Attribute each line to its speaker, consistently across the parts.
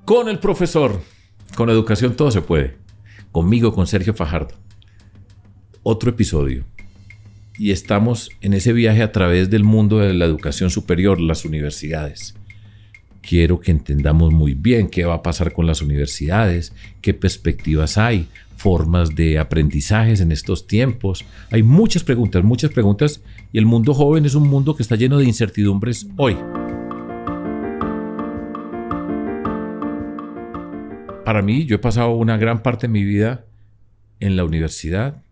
Speaker 1: Con el profesor, con educación todo se puede. Conmigo, con Sergio Fajardo. Otro episodio. Y estamos en ese viaje a través del mundo de la educación superior, las universidades. Quiero que entendamos muy bien qué va a pasar con las universidades, qué perspectivas hay, formas de aprendizajes en estos tiempos. Hay muchas preguntas, y el mundo joven es un mundo que está lleno de incertidumbres hoy. Para mí, yo he pasado una gran parte de mi vida en la universidad.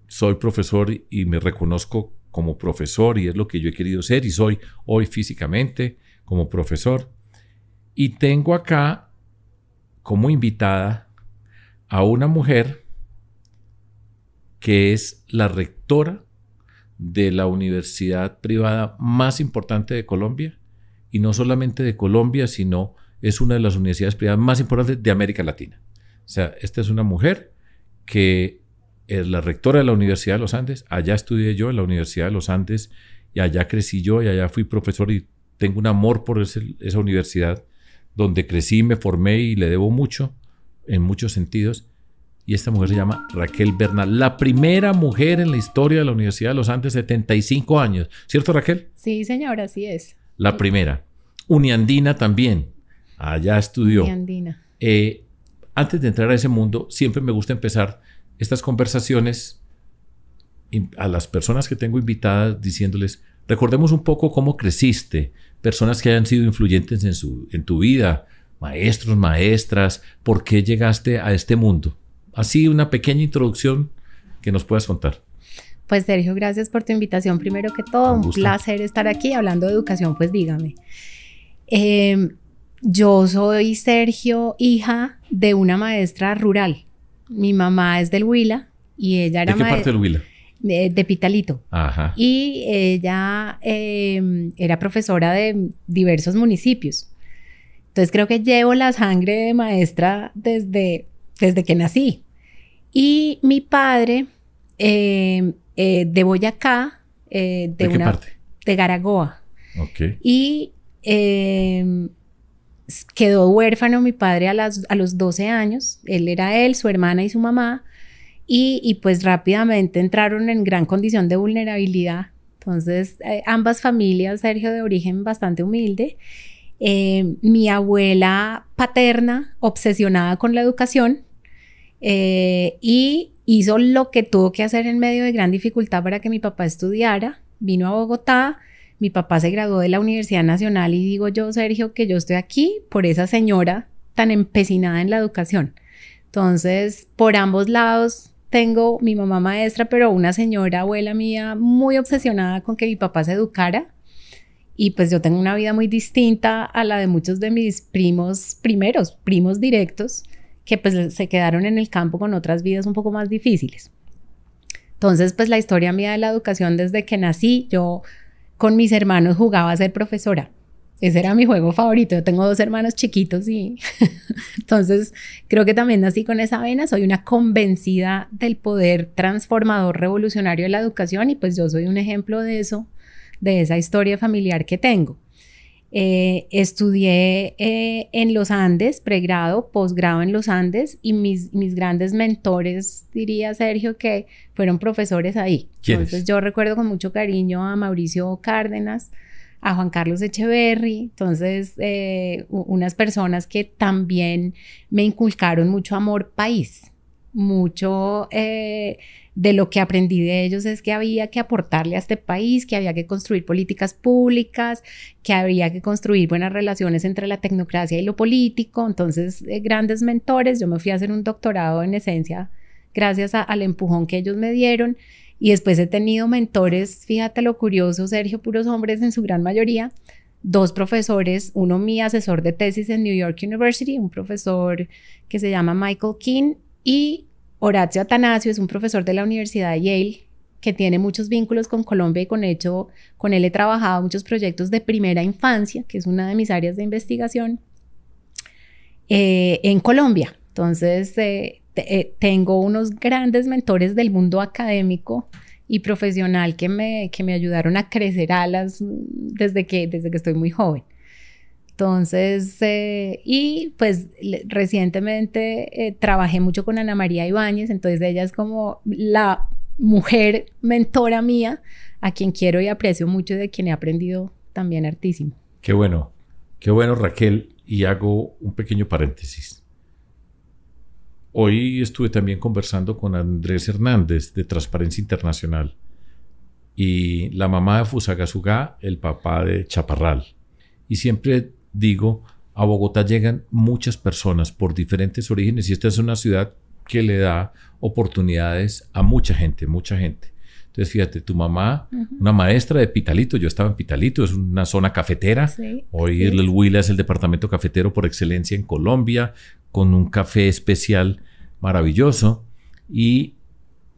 Speaker 1: Soy profesor y me reconozco como profesor y es lo que yo he querido ser y soy hoy físicamente como profesor. Y tengo acá como invitada a una mujer que es la rectora de la universidad privada más importante de Colombia, y no solamente de Colombia, sino es una de las universidades privadas más importantes de América Latina. O sea, esta es una mujer que es la rectora de la Universidad de los Andes. Allá estudié yo en la Universidad de los Andes y allá crecí yo y allá fui profesor y tengo un amor por esa universidad donde crecí, me formé y le debo mucho en muchos sentidos. Y esta mujer se llama Raquel Bernal, la primera mujer en la historia de la Universidad de los Andes, 75 años. ¿Cierto, Raquel?
Speaker 2: Sí, señora, así es.
Speaker 1: La primera. Uniandina también. Allá estudió.
Speaker 2: Uniandina.
Speaker 1: Antes de entrar a ese mundo, siempre me gusta empezar estas conversaciones a las personas que tengo invitadas diciéndoles, recordemos un poco cómo creciste, personas que hayan sido influyentes en tu vida, maestros, maestras, por qué llegaste a este mundo. Así una pequeña introducción que nos puedas contar.
Speaker 2: Pues Sergio, gracias por tu invitación. Primero que todo, un placer estar aquí hablando de educación, pues dígame. Yo soy, Sergio, hija de una maestra rural. Mi mamá es del Huila y ella era
Speaker 1: ¿De qué parte del Huila?
Speaker 2: De Pitalito.
Speaker 1: Ajá.
Speaker 2: Y ella era profesora de diversos municipios. Entonces creo que llevo la sangre de maestra desde que nací. Y mi padre, de Boyacá,
Speaker 1: ¿De qué parte?
Speaker 2: De Garagoa.
Speaker 1: Ok.
Speaker 2: Y quedó huérfano mi padre a los 12 años. Él, su hermana y su mamá. Y pues rápidamente entraron en gran condición de vulnerabilidad. Entonces, ambas familias, Sergio, de origen bastante humilde. Mi abuela paterna, obsesionada con la educación, y hizo lo que tuvo que hacer en medio de gran dificultad para que mi papá estudiara. Vino a Bogotá. Mi papá se graduó de la Universidad Nacional y digo yo, Sergio, que yo estoy aquí por esa señora tan empecinada en la educación. Entonces, por ambos lados tengo mi mamá maestra, pero una señora, abuela mía, muy obsesionada con que mi papá se educara. Y pues yo tengo una vida muy distinta a la de muchos de mis primos directos, que pues se quedaron en el campo con otras vidas un poco más difíciles. Entonces, pues la historia mía de la educación desde que nací, yo con mis hermanos jugaba a ser profesora. Ese era mi juego favorito. Yo tengo 2 hermanos chiquitos y entonces creo que también nací con esa vena. Soy una convencida del poder transformador revolucionario de la educación y pues yo soy un ejemplo de eso, de esa historia familiar que tengo. Estudié en los Andes, pregrado, posgrado en los Andes y mis grandes mentores, diría Sergio, que fueron profesores ahí. Entonces yo recuerdo con mucho cariño a Mauricio Cárdenas, a Juan Carlos Echeverry, entonces unas personas que también me inculcaron mucho amor país, mucho de lo que aprendí de ellos es que había que aportarle a este país, que había que construir políticas públicas, que había que construir buenas relaciones entre la tecnocracia y lo político. Entonces, grandes mentores. Yo me fui a hacer un doctorado en esencia gracias al empujón que ellos me dieron. Y después he tenido mentores, fíjate lo curioso, Sergio, puros hombres en su gran mayoría. 2 profesores, uno mi asesor de tesis en New York University, un profesor que se llama Michael King, y Horacio Atanasio es un profesor de la Universidad de Yale que tiene muchos vínculos con Colombia y con él he trabajado muchos proyectos de primera infancia, que es una de mis áreas de investigación, en Colombia. Entonces, tengo unos grandes mentores del mundo académico y profesional que me ayudaron a crecer alas desde que estoy muy joven. Entonces, y pues recientemente trabajé mucho con Ana María Ibáñez, entonces ella es como la mujer mentora mía, a quien quiero y aprecio mucho, de quien he aprendido también hartísimo.
Speaker 1: Qué bueno, Raquel, y hago un pequeño paréntesis. Hoy estuve también conversando con Andrés Hernández de Transparencia Internacional y la mamá de Fusagasugá, el papá de Chaparral. Y siempre digo, a Bogotá llegan muchas personas por diferentes orígenes y esta es una ciudad que le da oportunidades a mucha gente, mucha gente. Entonces, fíjate, tu mamá, una maestra de Pitalito, yo estaba en Pitalito, es una zona cafetera. Sí, hoy el Huila es el departamento cafetero por excelencia en Colombia, con un café especial maravilloso. Y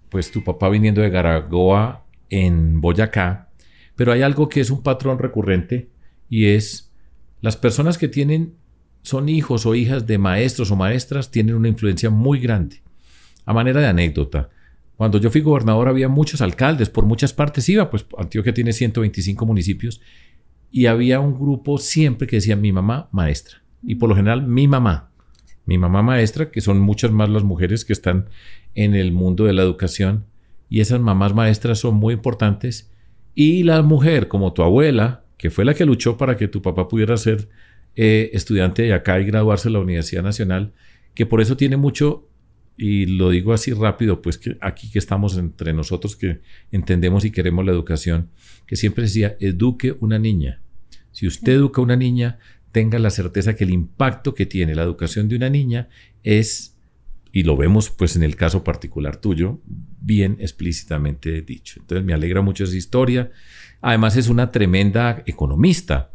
Speaker 1: pues tu papá viniendo de Garagoa en Boyacá. Pero hay algo que es un patrón recurrente y es las personas que son hijos o hijas de maestros o maestras, tienen una influencia muy grande. A manera de anécdota, cuando yo fui gobernador había muchos alcaldes, por muchas partes iba, pues Antioquia tiene 125 municipios y había un grupo siempre que decía mi mamá maestra y por lo general mi mamá maestra, que son muchas más las mujeres que están en el mundo de la educación y esas mamás maestras son muy importantes y la mujer como tu abuela, que fue la que luchó para que tu papá pudiera ser estudiante de acá y graduarse en la Universidad Nacional, que por eso tiene mucho. Y lo digo así rápido, pues que aquí que estamos entre nosotros que entendemos y queremos la educación, que siempre decía, eduque una niña. Si usted educa a una niña, tenga la certeza que el impacto que tiene la educación de una niña es, y lo vemos pues en el caso particular tuyo, bien explícitamente dicho. Entonces me alegra mucho esa historia. Además es una tremenda economista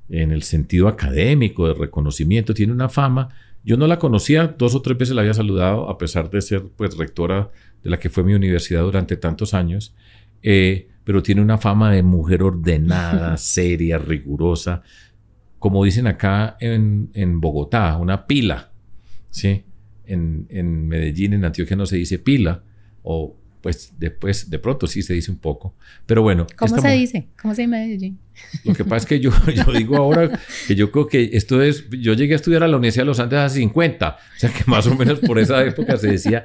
Speaker 1: en el sentido académico, de reconocimiento, tiene una fama. Yo no la conocía, 2 o 3 veces la había saludado, a pesar de ser pues rectora de la que fue mi universidad durante tantos años, pero tiene una fama de mujer ordenada, seria, rigurosa, como dicen acá en Bogotá, una pila, ¿sí? En Medellín, en Antioquia no se dice pila, o pues después, de pronto sí se dice un poco, pero bueno.
Speaker 2: ¿Cómo se dice? ¿Cómo se dice en Medellín?
Speaker 1: Lo que pasa es que yo digo ahora que yo creo que esto es, yo llegué a estudiar a la Universidad de los Andes hace 50, o sea que más o menos por esa época se decía,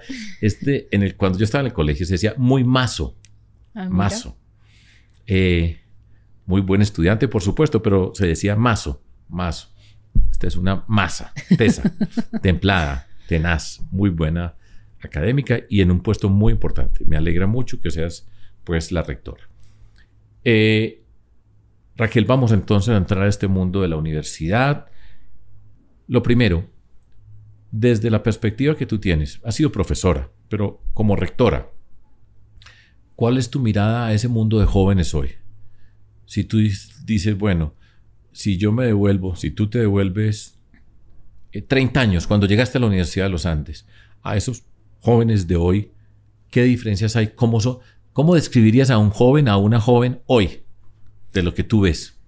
Speaker 1: cuando yo estaba en el colegio se decía muy mazo, mazo. Muy buen estudiante, por supuesto, pero se decía mazo. Esta es una masa, tesa, templada, tenaz, muy buena académica y en un puesto muy importante. Me alegra mucho que seas pues la rectora. Raquel, vamos entonces a entrar a este mundo de la universidad. Lo primero, desde la perspectiva que tú tienes, has sido profesora, pero como rectora, ¿cuál es tu mirada a ese mundo de jóvenes hoy? Si tú dices, bueno, si yo me devuelvo, si tú te devuelves 30 años, cuando llegaste a la Universidad de los Andes, a esos jóvenes de hoy, ¿qué diferencias hay? ¿Cómo describirías a un joven, a una joven hoy, de lo que tú ves?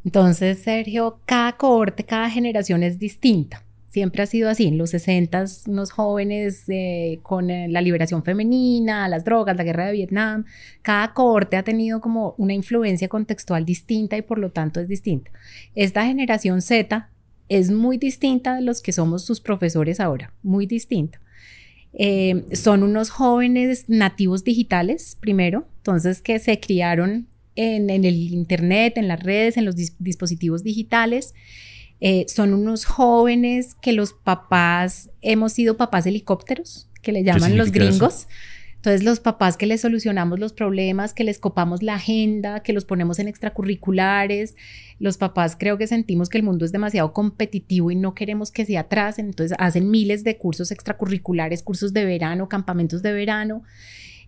Speaker 2: Entonces, Sergio, cada cohorte, cada generación es distinta. Siempre ha sido así. En los 60s, unos jóvenes con la liberación femenina, las drogas, la guerra de Vietnam, cada cohorte ha tenido como una influencia contextual distinta y por lo tanto es distinta. Esta generación Z es muy distinta de los que somos sus profesores ahora, muy distinta. Son unos jóvenes nativos digitales, primero, entonces que se criaron en el internet, en las redes, en los dispositivos digitales. Son unos jóvenes que los papás, hemos sido papás helicópteros, que le llaman los gringos. Eso? Entonces los papás que les solucionamos los problemas, que les copamos la agenda, que los ponemos en extracurriculares. Los papás creo que sentimos que el mundo es demasiado competitivo y no queremos que se atrasen, entonces hacen miles de cursos extracurriculares, cursos de verano, campamentos de verano.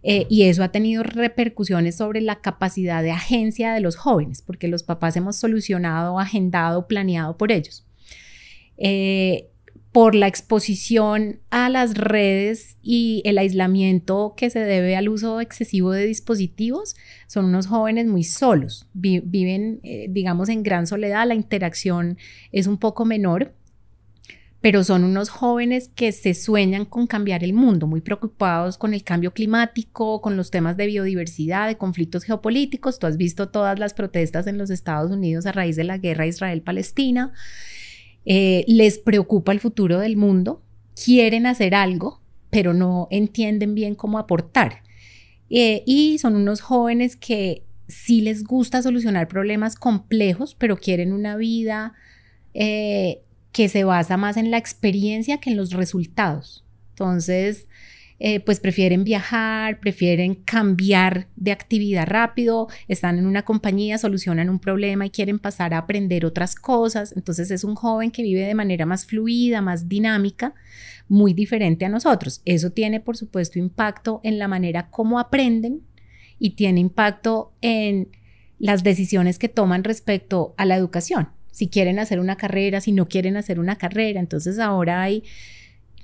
Speaker 2: Y eso ha tenido repercusiones sobre la capacidad de agencia de los jóvenes, porque los papás hemos solucionado, agendado, planeado por ellos. Por la exposición a las redes y el aislamiento que se debe al uso excesivo de dispositivos, son unos jóvenes muy solos, viven, digamos, en gran soledad, la interacción es un poco menor, pero son unos jóvenes que se sueñan con cambiar el mundo, muy preocupados con el cambio climático, con los temas de biodiversidad, de conflictos geopolíticos. Tú has visto todas las protestas en los Estados Unidos a raíz de la guerra Israel-Palestina. Les preocupa el futuro del mundo, quieren hacer algo, pero no entienden bien cómo aportar. Y son unos jóvenes que sí les gusta solucionar problemas complejos, pero quieren una vida que se basa más en la experiencia que en los resultados. Entonces, pues prefieren viajar, prefieren cambiar de actividad rápido, están en una compañía, solucionan un problema y quieren pasar a aprender otras cosas. Entonces es un joven que vive de manera más fluida, más dinámica, muy diferente a nosotros. Eso tiene, por supuesto, impacto en la manera como aprenden y tiene impacto en las decisiones que toman respecto a la educación. Si quieren hacer una carrera, si no quieren hacer una carrera. Entonces ahora hay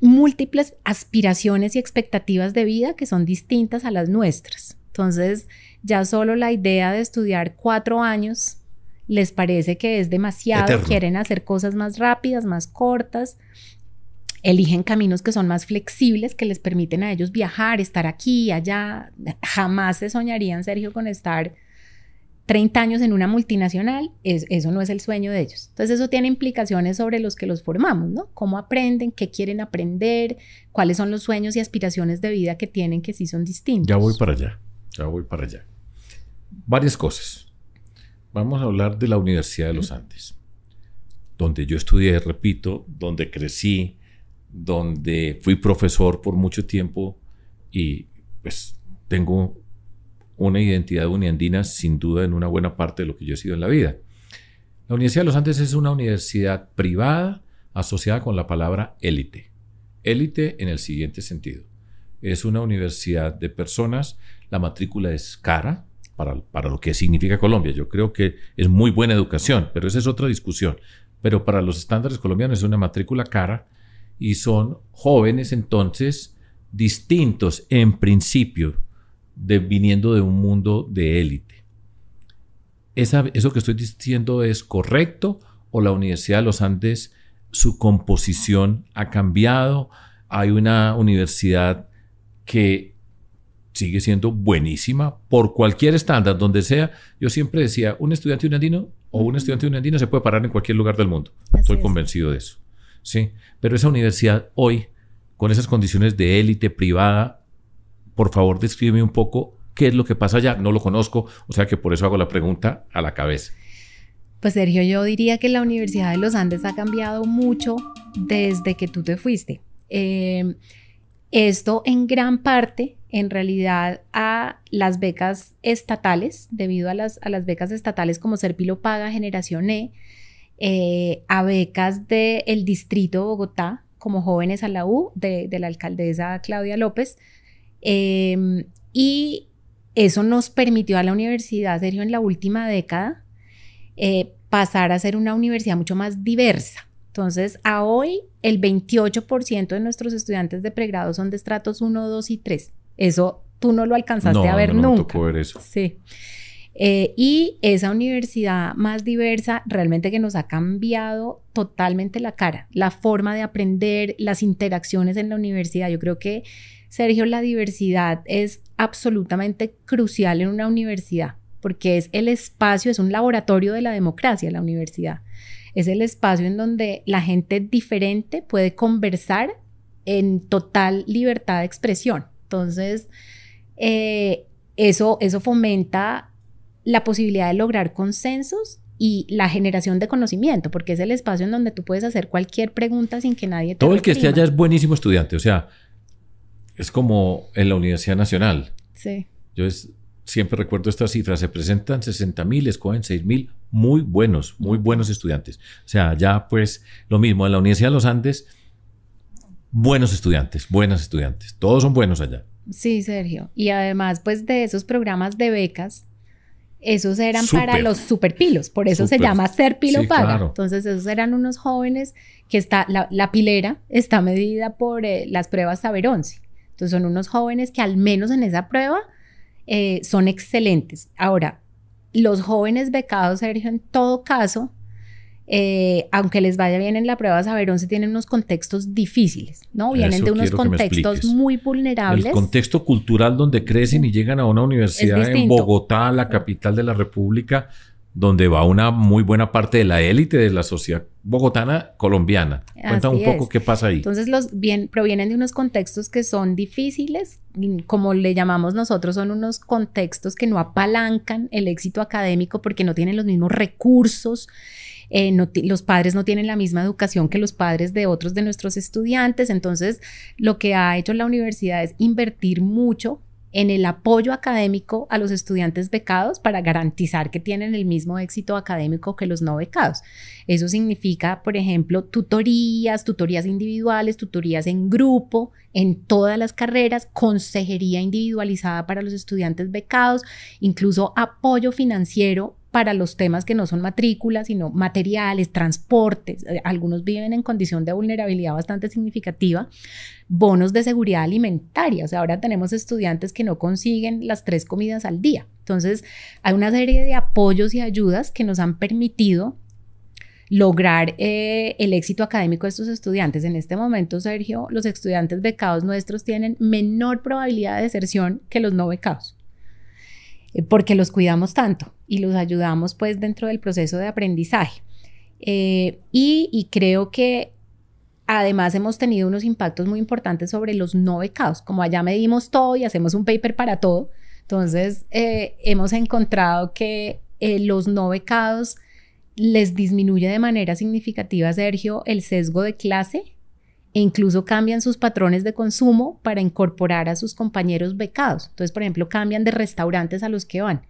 Speaker 2: múltiples aspiraciones y expectativas de vida que son distintas a las nuestras. Entonces ya solo la idea de estudiar 4 años les parece que es demasiado. Eterno. Quieren hacer cosas más rápidas, más cortas. Eligen caminos que son más flexibles, que les permiten a ellos viajar, estar aquí, allá. Jamás se soñarían, Sergio, con estar 30 años en una multinacional. Eso no es el sueño de ellos. Entonces eso tiene implicaciones sobre los que los formamos, ¿no? Cómo aprenden, qué quieren aprender, cuáles son los sueños y aspiraciones de vida que tienen, que sí son distintos.
Speaker 1: Ya voy para allá. Varias cosas. Vamos a hablar de la Universidad de los Andes, donde yo estudié, repito, donde crecí, donde fui profesor por mucho tiempo y pues tengo una identidad uniandina sin duda en una buena parte de lo que yo he sido en la vida. La Universidad de los Andes es una universidad privada asociada con la palabra élite. Élite en el siguiente sentido. Es una universidad de personas, la matrícula es cara para lo que significa Colombia. Yo creo que es muy buena educación, pero esa es otra discusión. Pero para los estándares colombianos es una matrícula cara y son jóvenes entonces distintos en principio, viniendo de un mundo de élite. ¿Eso que estoy diciendo es correcto o la Universidad de los Andes, su composición ha cambiado? Hay una universidad que sigue siendo buenísima por cualquier estándar, donde sea. Yo siempre decía, un estudiante uniandino o una estudiante uniandina se puede parar en cualquier lugar del mundo. Estoy convencido de eso. Sí, pero esa universidad hoy, con esas condiciones de élite privada, por favor, descríbeme un poco qué es lo que pasa allá. No lo conozco, o sea que por eso hago la pregunta a la cabeza.
Speaker 2: Pues Sergio, yo diría que la Universidad de los Andes ha cambiado mucho desde que tú te fuiste. Esto en gran parte, en realidad, a las becas estatales, debido a las becas estatales como Serpilo Paga, Generación a becas del Distrito de Bogotá, como Jóvenes a la U, de la alcaldesa Claudia López. Y eso nos permitió a la universidad, Sergio, en la última década, pasar a ser una universidad mucho más diversa. Entonces, a hoy, el 28% de nuestros estudiantes de pregrado son de estratos 1, 2 y 3. Eso tú no lo alcanzaste a ver nunca. No me
Speaker 1: tocó ver eso.
Speaker 2: Sí. Y esa universidad más diversa realmente que nos ha cambiado totalmente la cara, la forma de aprender, las interacciones en la universidad. Yo creo que, Sergio, la diversidad es absolutamente crucial en una universidad, porque es el espacio, es un laboratorio de la democracia, la universidad. Es el espacio en donde la gente diferente puede conversar en total libertad de expresión. Entonces, eso fomenta la posibilidad de lograr consensos y la generación de conocimiento, porque es el espacio en donde tú puedes hacer cualquier pregunta sin que nadie te
Speaker 1: Todo el que esté allá es buenísimo estudiante, o sea, es como en la Universidad Nacional.
Speaker 2: Sí.
Speaker 1: Yo siempre recuerdo estas cifras, se presentan 60,000, escogen 6,000 muy buenos estudiantes. O sea, ya pues lo mismo, en la Universidad de los Andes, buenos estudiantes, todos son buenos allá.
Speaker 2: Sí, Sergio, y además pues de esos programas de becas, esos eran para los superpilos, por eso se llama Serpilo Paga. Claro. Entonces esos eran unos jóvenes que la pilera está medida por las pruebas Saber 11. Entonces son unos jóvenes que al menos en esa prueba son excelentes. Ahora, los jóvenes becados, Sergio, en todo caso, aunque les vaya bien en la prueba Saber 11, tienen unos contextos difíciles, ¿no? Vienen de unos contextos muy vulnerables.
Speaker 1: El contexto cultural donde crecen y llegan a una universidad en Bogotá, la capital de la República, donde va una muy buena parte de la élite de la sociedad bogotana colombiana. Cuéntame un poco qué pasa ahí.
Speaker 2: Entonces provienen de unos contextos que son difíciles, como le llamamos nosotros, son unos contextos que no apalancan el éxito académico porque no tienen los mismos recursos. Los padres no tienen la misma educación que los padres de otros de nuestros estudiantes. Entonces, lo que ha hecho la universidad es invertir mucho en el apoyo académico a los estudiantes becados para garantizar que tienen el mismo éxito académico que los no becados. Eso significa, por ejemplo, tutorías individuales, tutorías en grupo, en todas las carreras, consejería individualizada para los estudiantes becados, incluso apoyo financiero para los temas que no son matrículas, sino materiales, transportes. Algunos viven en condición de vulnerabilidad bastante significativa. Bonos de seguridad alimentaria. O sea, ahora tenemos estudiantes que no consiguen las 3 comidas al día. Entonces, hay una serie de apoyos y ayudas que nos han permitido lograr el éxito académico de estos estudiantes. En este momento, Sergio, los estudiantes becados nuestros tienen menor probabilidad de deserción que los no becados, porque los cuidamos tanto y los ayudamos pues dentro del proceso de aprendizaje. Y creo que además hemos tenido unos impactos muy importantes sobre los no becados. Como allá medimos todo y hacemos un paper para todo, entonces hemos encontrado que los no becados les disminuye de manera significativa, Sergio, el sesgo de clase, e incluso cambian sus patrones de consumo para incorporar a sus compañeros becados. Entonces, por ejemplo, cambian de restaurantes a los que van,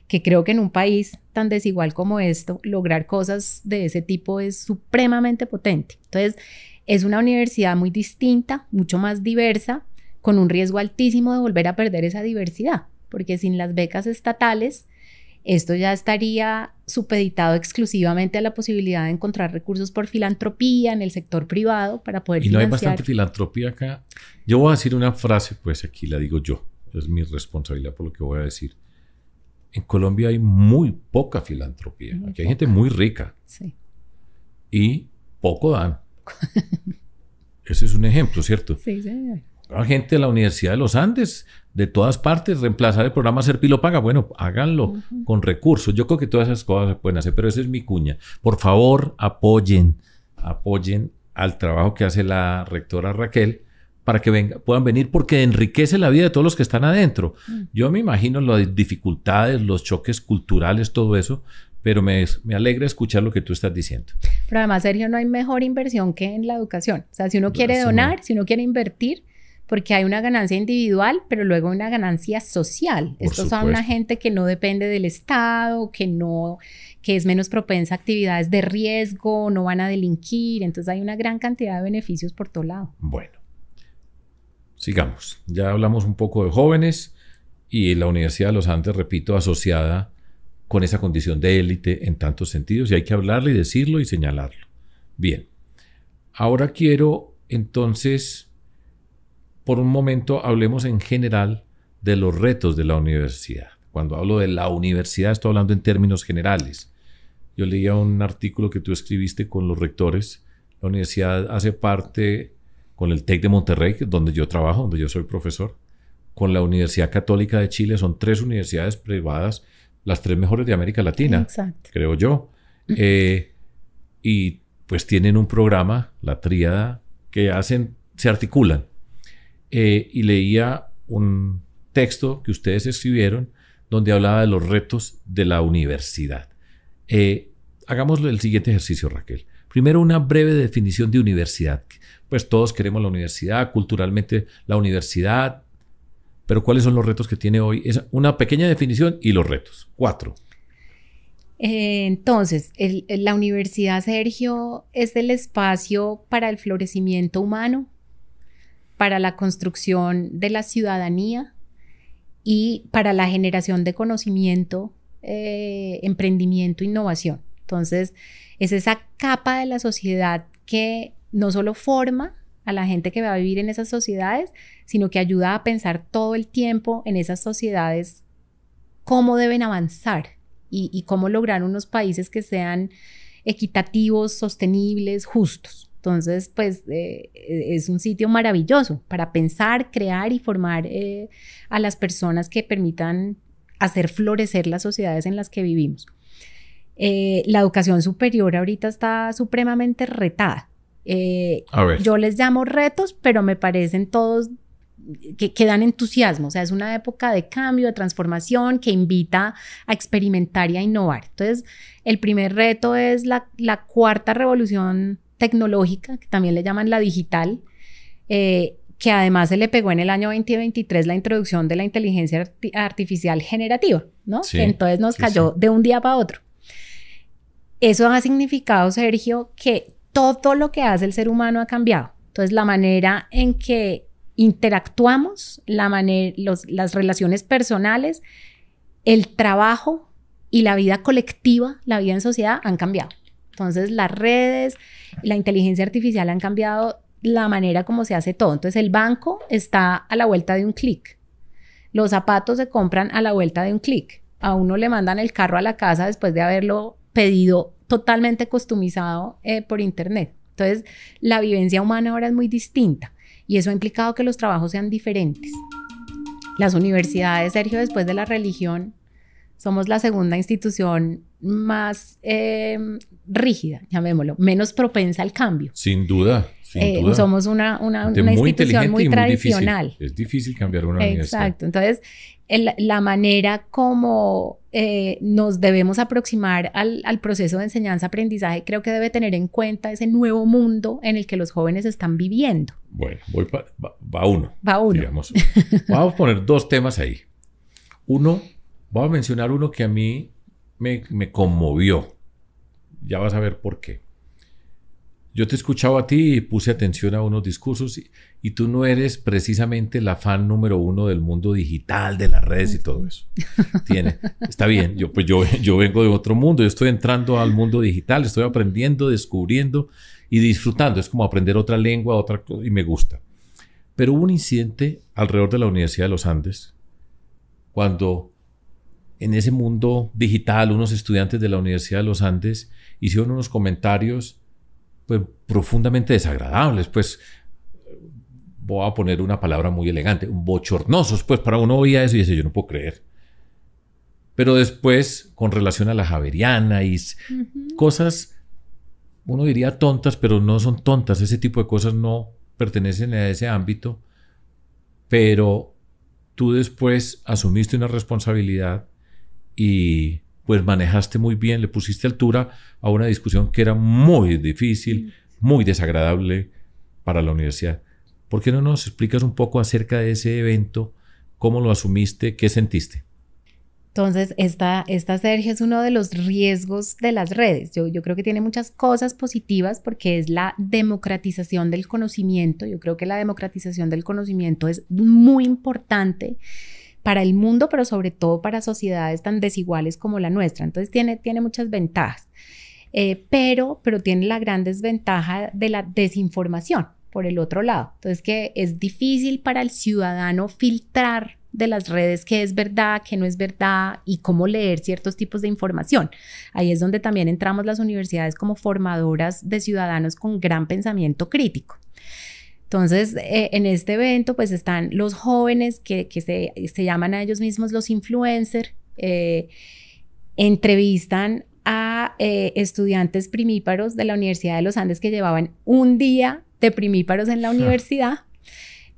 Speaker 2: que creo que en un país tan desigual como esto, lograr cosas de ese tipo es supremamente potente. Entonces, es una universidad muy distinta, mucho más diversa, con un riesgo altísimo de volver a perder esa diversidad, porque sin las becas estatales, esto ya estaría supeditado exclusivamente a la posibilidad de encontrar recursos por filantropía en el sector privado para poder financiar.
Speaker 1: Y no hay bastante filantropía acá. Yo voy a decir una frase, pues aquí la digo yo. Es mi responsabilidad por lo que voy a decir. En Colombia hay muy poca filantropía. Aquí hay gente muy rica.
Speaker 2: Sí.
Speaker 1: Y poco dan. Ese es un ejemplo, ¿cierto?
Speaker 2: Sí, señor.
Speaker 1: La gente de la Universidad de los Andes, de todas partes, reemplazar el programa Serpi lo paga. Bueno, háganlo con recursos. Yo creo que todas esas cosas se pueden hacer, pero esa es mi cuña. Por favor, apoyen al trabajo que hace la rectora Raquel para que puedan venir, porque enriquece la vida de todos los que están adentro. Yo me imagino las dificultades, los choques culturales, todo eso, pero me alegra escuchar lo que tú estás diciendo.
Speaker 2: Pero además, Sergio, no hay mejor inversión que en la educación. O sea, si uno quiere donar, si uno quiere invertir, porque hay una ganancia individual, pero luego una ganancia social. Estos son una gente que no depende del Estado, que es menos propensa a actividades de riesgo, no van a delinquir. Entonces hay una gran cantidad de beneficios por todo lado.
Speaker 1: Bueno, sigamos. Ya hablamos un poco de jóvenes y la Universidad de los Andes, repito, asociada con esa condición de élite en tantos sentidos, y hay que hablarle y decirlo y señalarlo. Bien, ahora quiero entonces, por un momento, hablemos en general de los retos de la universidad. Cuando hablo de la universidad, estoy hablando en términos generales. Yo leía un artículo que tú escribiste con los rectores. La universidad hace parte con el TEC de Monterrey, donde yo trabajo, donde yo soy profesor, con la Universidad Católica de Chile. Son 3 universidades privadas, las 3 mejores de América Latina, exacto, creo yo. Y pues tienen un programa, la tríada, que se articulan. Y leía un texto que ustedes escribieron donde hablaba de los retos de la universidad. Hagamos el siguiente ejercicio, Raquel. Primero, una breve definición de universidad. Pues todos queremos la universidad, culturalmente la universidad, pero ¿cuáles son los retos que tiene hoy? Es una pequeña definición y los retos. 4.
Speaker 2: Entonces, la universidad, Sergio, es el espacio para el florecimiento humano, para la construcción de la ciudadanía y para la generación de conocimiento, emprendimiento, innovación. Entonces, es esa capa de la sociedad que no solo forma a la gente que va a vivir en esas sociedades, sino que ayuda a pensar todo el tiempo en esas sociedades cómo deben avanzar y cómo lograr unos países que sean equitativos, sostenibles, justos. Entonces, pues es un sitio maravilloso para pensar, crear y formar a las personas que permitan hacer florecer las sociedades en las que vivimos. La educación superior ahorita está supremamente retada. Yo les llamo retos, pero me parecen todos que dan entusiasmo. O sea, es una época de cambio, de transformación que invita a experimentar y a innovar. Entonces, el primer reto es la cuarta revolución tecnológica, que también le llaman la digital, que además se le pegó en el año 2023 la introducción de la inteligencia artificial generativa, ¿no? Sí, entonces nos cayó de un día para otro. Eso ha significado, Sergio, que todo lo que hace el ser humano ha cambiado. Entonces, la manera en que interactuamos, las relaciones personales, el trabajo y la vida colectiva, la vida en sociedad han cambiado. Entonces, las redes, la inteligencia artificial han cambiado la manera como se hace todo. Entonces, el banco está a la vuelta de un clic. Los zapatos se compran a la vuelta de un clic. A uno le mandan el carro a la casa después de haberlo pedido totalmente customizado por internet. Entonces, la vivencia humana ahora es muy distinta y eso ha implicado que los trabajos sean diferentes. Las universidades, Sergio, después de la religión, somos la segunda institución más rígida, llamémoslo, menos propensa al cambio.
Speaker 1: Sin duda.
Speaker 2: Somos una institución muy tradicional.
Speaker 1: Es difícil cambiar una universidad.
Speaker 2: Exacto. Entonces, la manera como nos debemos aproximar al proceso de enseñanza-aprendizaje creo que debe tener en cuenta ese nuevo mundo en el que los jóvenes están viviendo.
Speaker 1: Bueno, va uno. Digamos. Vamos a poner dos temas ahí. Uno, voy a mencionar uno que a mí me conmovió. Ya vas a ver por qué. Yo te escuchaba a ti y puse atención a unos discursos y tú no eres precisamente la fan número uno del mundo digital, de las redes y todo eso. Está bien, yo vengo de otro mundo, yo estoy entrando al mundo digital, estoy aprendiendo, descubriendo y disfrutando. Es como aprender otra lengua, y me gusta. Pero hubo un incidente alrededor de la Universidad de los Andes, cuando en ese mundo digital unos estudiantes de la Universidad de los Andes hicieron unos comentarios pues profundamente desagradables, pues voy a poner una palabra muy elegante, bochornosos, pues para uno oía eso y dice, yo no puedo creer. Pero después, con relación a la Javeriana y cosas, uno diría tontas, pero no son tontas, ese tipo de cosas no pertenecen a ese ámbito, pero tú después asumiste una responsabilidad y pues manejaste muy bien, le pusiste altura a una discusión que era muy difícil, muy desagradable para la universidad. ¿Por qué no nos explicas un poco acerca de ese evento? ¿Cómo lo asumiste? ¿Qué sentiste?
Speaker 2: Entonces, esta Sergio, es uno de los riesgos de las redes. Yo creo que tiene muchas cosas positivas porque es la democratización del conocimiento. Yo creo que la democratización del conocimiento es muy importante para el mundo, pero sobre todo para sociedades tan desiguales como la nuestra. Entonces tiene muchas ventajas, pero tiene la gran desventaja de la desinformación por el otro lado. Entonces que es difícil para el ciudadano filtrar de las redes qué es verdad, qué no es verdad y cómo leer ciertos tipos de información. Ahí es donde también entramos las universidades como formadoras de ciudadanos con gran pensamiento crítico. Entonces, en este evento pues están los jóvenes que se llaman a ellos mismos los influencers, entrevistan a estudiantes primíparos de la Universidad de los Andes que llevaban un día de primíparos en la universidad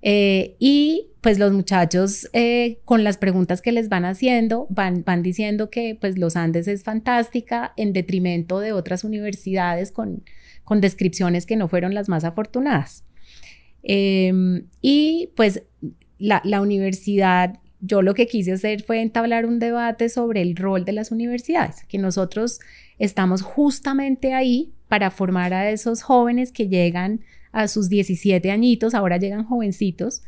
Speaker 2: y pues los muchachos con las preguntas que les van haciendo van diciendo que pues los Andes es fantástica en detrimento de otras universidades con descripciones que no fueron las más afortunadas. Y pues la universidad, yo lo que quise hacer fue entablar un debate sobre el rol de las universidades, que nosotros estamos justamente ahí para formar a esos jóvenes que llegan a sus 17 añitos, ahora llegan jovencitos.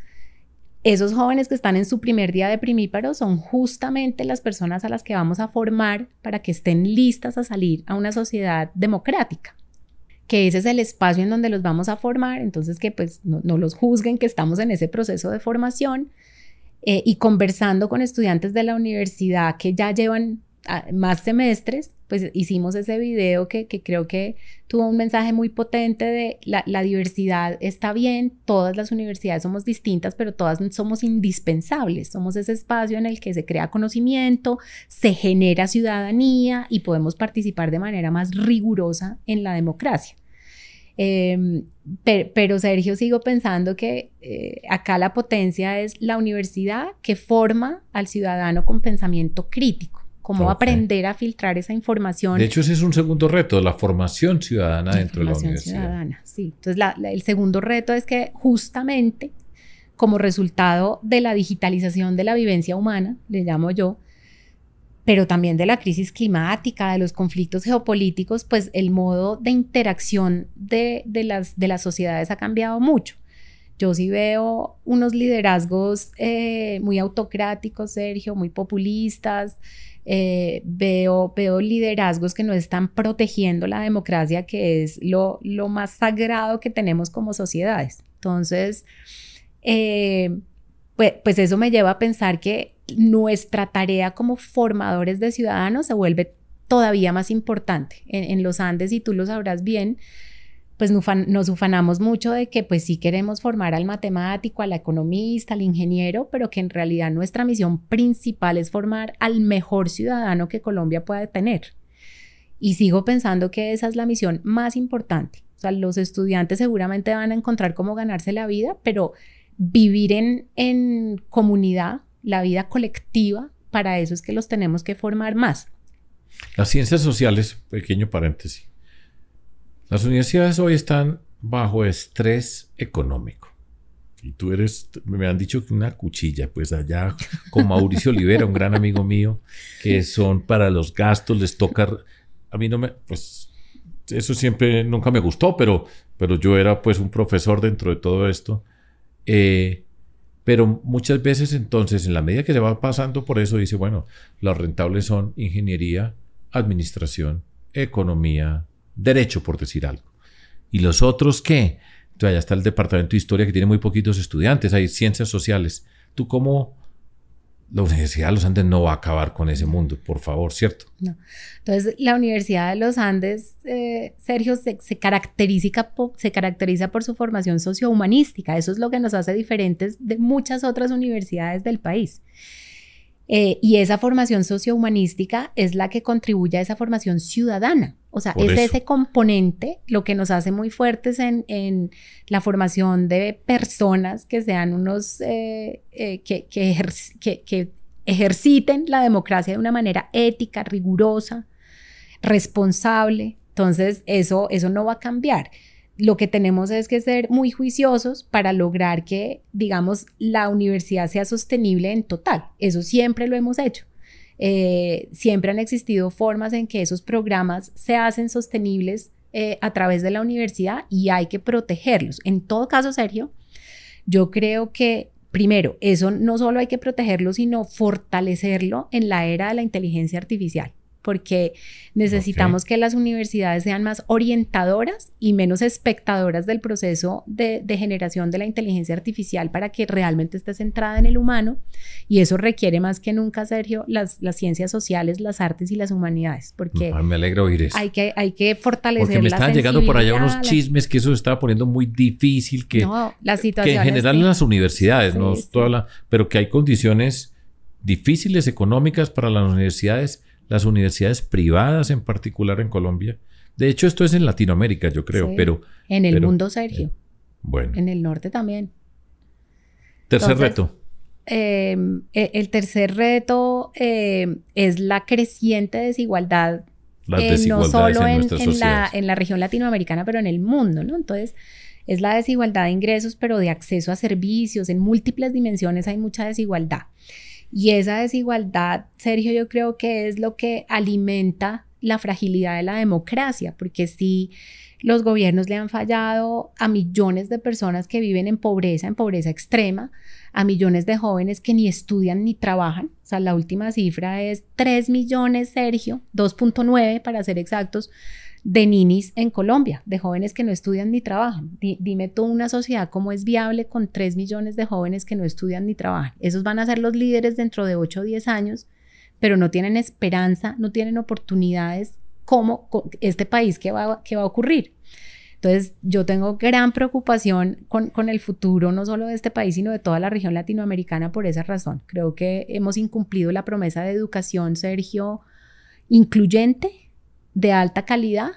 Speaker 2: Esos jóvenes que están en su primer día de primíparo son justamente las personas a las que vamos a formar para que estén listas a salir a una sociedad democrática, que ese es el espacio en donde los vamos a formar. Entonces que pues no los juzguen, que estamos en ese proceso de formación y conversando con estudiantes de la universidad que ya llevan más semestres, pues hicimos ese video que creo que tuvo un mensaje muy potente de la diversidad está bien, todas las universidades somos distintas, pero todas somos indispensables, somos ese espacio en el que se crea conocimiento, se genera ciudadanía y podemos participar de manera más rigurosa en la democracia. Pero Sergio, sigo pensando que acá la potencia es la universidad que forma al ciudadano con pensamiento crítico. Cómo aprender a filtrar esa información.
Speaker 1: De hecho, ese es un segundo reto, la formación ciudadana dentro de la universidad.
Speaker 2: Ciudadana, sí. Entonces, el segundo reto es que justamente como resultado de la digitalización de la vivencia humana, le llamo yo, pero también de la crisis climática, de los conflictos geopolíticos, pues el modo de interacción de las sociedades ha cambiado mucho. Yo sí veo unos liderazgos muy autocráticos, Sergio, muy populistas. Veo liderazgos que no están protegiendo la democracia, que es lo más sagrado que tenemos como sociedades. Entonces, pues eso me lleva a pensar que nuestra tarea como formadores de ciudadanos se vuelve todavía más importante. En los Andes, y tú lo sabrás bien, pues nos ufanamos mucho de que pues sí queremos formar al matemático, al economista, al ingeniero, pero que en realidad nuestra misión principal es formar al mejor ciudadano que Colombia pueda tener. Y sigo pensando que esa es la misión más importante. O sea, los estudiantes seguramente van a encontrar cómo ganarse la vida, pero vivir en comunidad, la vida colectiva, para eso es que los tenemos que formar más.
Speaker 1: Las ciencias sociales, pequeño paréntesis. Las universidades hoy están bajo estrés económico. Y tú me han dicho que una cuchilla, pues allá con Mauricio Olivera, un gran amigo mío, que son para los gastos, les toca... A mí no me... Pues eso siempre, nunca me gustó, pero yo era pues un profesor dentro de todo esto. Pero muchas veces entonces, en la medida que se va pasando por eso, dice, bueno, los rentables son ingeniería, administración, economía, derecho, por decir algo. ¿Y los otros qué? Entonces allá está el departamento de historia, que tiene muy poquitos estudiantes, hay ciencias sociales. ¿Tú cómo? La Universidad de los Andes no va a acabar con ese mundo, por favor, ¿cierto?
Speaker 2: No. Entonces, la Universidad de los Andes, Sergio, se caracteriza por su formación sociohumanística. Eso es lo que nos hace diferentes de muchas otras universidades del país. Y esa formación sociohumanística es la que contribuye a esa formación ciudadana. O sea, es ese componente lo que nos hace muy fuertes en la formación de personas que sean unos que ejerciten la democracia de una manera ética, rigurosa, responsable. Entonces, eso no va a cambiar. Lo que tenemos es que ser muy juiciosos para lograr que, digamos, la universidad sea sostenible en total. Eso siempre lo hemos hecho. Siempre han existido formas en que esos programas se hacen sostenibles a través de la universidad y hay que protegerlos. En todo caso, Sergio, yo creo que, primero, eso no solo hay que protegerlo, sino fortalecerlo en la era de la inteligencia artificial. Porque necesitamos que las universidades sean más orientadoras y menos espectadoras del proceso de generación de la inteligencia artificial para que realmente esté centrada en el humano, y eso requiere más que nunca, Sergio, las ciencias sociales, las artes y las humanidades, porque
Speaker 1: me alegra oír eso.
Speaker 2: Hay que fortalecer.
Speaker 1: Porque me estaban llegando por allá unos chismes que eso se estaba poniendo muy difícil, que en general en las universidades, no pero que hay condiciones difíciles económicas para las universidades privadas en particular en Colombia. De hecho, esto es en Latinoamérica, yo creo,
Speaker 2: sí, en el mundo, Sergio.
Speaker 1: Bueno.
Speaker 2: En el norte también.
Speaker 1: Tercer reto.
Speaker 2: El tercer reto es la creciente desigualdad. No solo en la región latinoamericana, pero en el mundo, ¿no? Entonces, es la desigualdad de ingresos, pero de acceso a servicios. En múltiples dimensiones hay mucha desigualdad. Y esa desigualdad, Sergio, yo creo que es lo que alimenta la fragilidad de la democracia, porque si los gobiernos le han fallado a millones de personas que viven en pobreza extrema, a millones de jóvenes que ni estudian ni trabajan. O sea, la última cifra es 3 millones, Sergio, 2.9 para ser exactos, de ninis en Colombia, de jóvenes que no estudian ni trabajan. Dime tú, una sociedad cómo es viable con 3 millones de jóvenes que no estudian ni trabajan. Esos van a ser los líderes dentro de 8 o 10 años, pero no tienen esperanza, no tienen oportunidades este país qué va a ocurrir. Entonces, yo tengo gran preocupación con el futuro, no solo de este país, sino de toda la región latinoamericana por esa razón. Creo que hemos incumplido la promesa de educación, Sergio, incluyente, de alta calidad,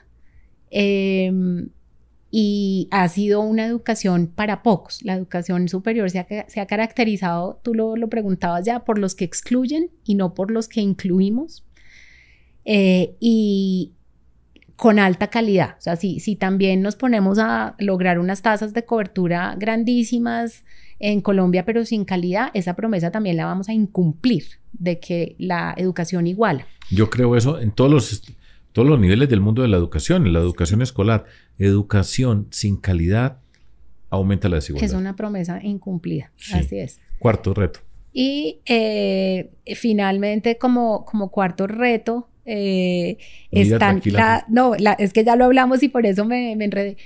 Speaker 2: y ha sido una educación para pocos. La educación superior se ha caracterizado, tú lo preguntabas ya, por los que excluyen y no por los que incluimos. Y con alta calidad. O sea, si también nos ponemos a lograr unas tasas de cobertura grandísimas en Colombia, pero sin calidad, esa promesa también la vamos a incumplir, de que la educación iguala.
Speaker 1: Yo creo eso en todos los niveles del mundo de la educación, en la educación escolar. Educación sin calidad aumenta la desigualdad.
Speaker 2: Es una promesa incumplida, sí. Así es.
Speaker 1: Cuarto reto.
Speaker 2: Y finalmente, como cuarto reto, están es que ya lo hablamos y por eso me enredé.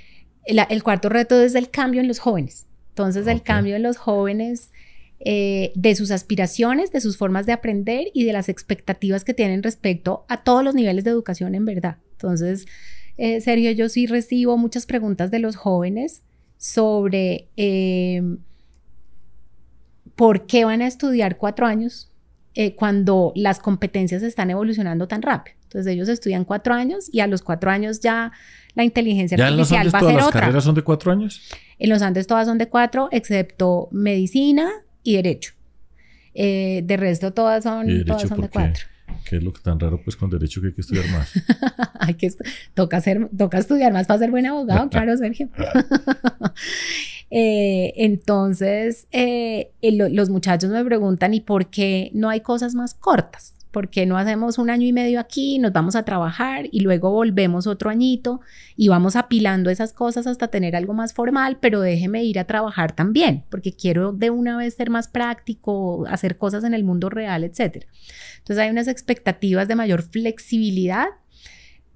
Speaker 2: El cuarto reto es el cambio en los jóvenes. Entonces, el cambio en los jóvenes, de sus aspiraciones, de sus formas de aprender y de las expectativas que tienen respecto a todos los niveles de educación en verdad. Entonces, Sergio, yo sí recibo muchas preguntas de los jóvenes sobre por qué van a estudiar 4 años cuando las competencias están evolucionando tan rápido. Entonces ellos estudian 4 años y a los 4 años ya la inteligencia artificial va a ser otra. ¿Ya en los Andes todas las
Speaker 1: carreras son de 4 años?
Speaker 2: En los Andes todas son de 4, excepto medicina y derecho. De resto todas son de 4.
Speaker 1: ¿Qué es lo que tan raro pues con derecho que hay que estudiar más?
Speaker 2: Toca estudiar más para ser buen abogado, claro, Sergio. Entonces, los muchachos me preguntan, ¿y por qué no hay cosas más cortas? ¿Por qué no hacemos 1 año y medio aquí, nos vamos a trabajar y luego volvemos otro añito y vamos apilando esas cosas hasta tener algo más formal, pero déjeme ir a trabajar también, porque quiero de una vez ser más práctico, hacer cosas en el mundo real, etcétera? Entonces hay unas expectativas de mayor flexibilidad,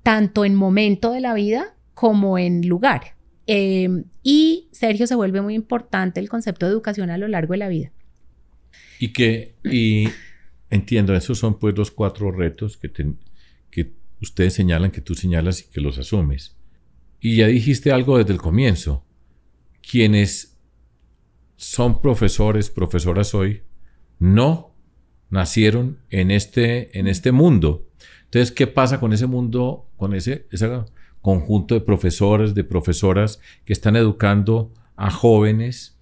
Speaker 2: tanto en momento de la vida como en lugar. Y, Sergio, se vuelve muy importante el concepto de educación a lo largo de la vida.
Speaker 1: Y entiendo, esos son pues los 4 retos que ustedes señalan, que tú señalas y que los asumes. Y ya dijiste algo desde el comienzo. Quienes son profesores, profesoras hoy, no nacieron en este mundo. Entonces, ¿qué pasa con ese mundo, con ese conjunto de profesores, de profesoras que están educando a jóvenes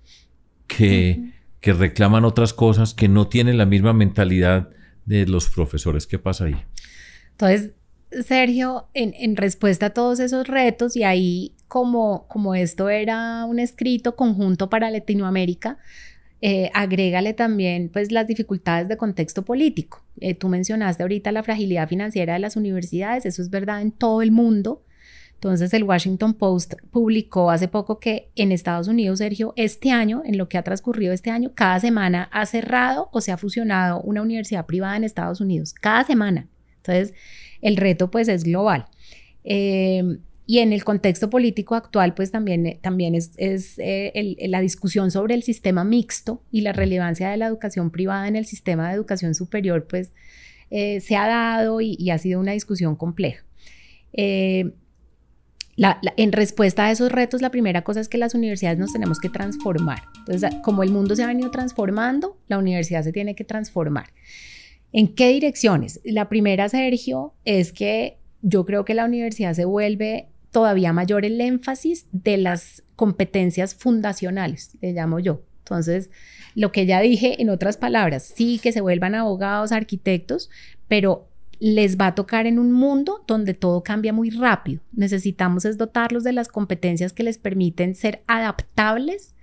Speaker 1: que reclaman otras cosas, que no tienen la misma mentalidad de los profesores? ¿Qué pasa ahí?
Speaker 2: Entonces, Sergio, en respuesta a todos esos retos, y ahí como esto era un escrito conjunto para Latinoamérica, agrégale también pues las dificultades de contexto político. Tú mencionaste ahorita la fragilidad financiera de las universidades, eso es verdad en todo el mundo. Entonces el Washington Post publicó hace poco que en Estados Unidos, Sergio, este año, en lo que ha transcurrido este año, cada semana ha cerrado o se ha fusionado una universidad privada en Estados Unidos, cada semana. Entonces el reto pues es global. Y en el contexto político actual, pues también es la discusión sobre el sistema mixto y la relevancia de la educación privada en el sistema de educación superior, pues se ha dado y ha sido una discusión compleja. En respuesta a esos retos, la primera cosa es que las universidades nos tenemos que transformar. Entonces, como el mundo se ha venido transformando, la universidad se tiene que transformar. ¿En qué direcciones? La primera, Sergio, es que yo creo que la universidad se vuelve todavía mayor el énfasis de las competencias fundacionales, le llamo yo. Entonces, lo que ya dije, en otras palabras, sí que se vuelvan abogados, arquitectos, pero les va a tocar en un mundo donde todo cambia muy rápido. Necesitamos es dotarlos de las competencias que les permiten ser adaptables,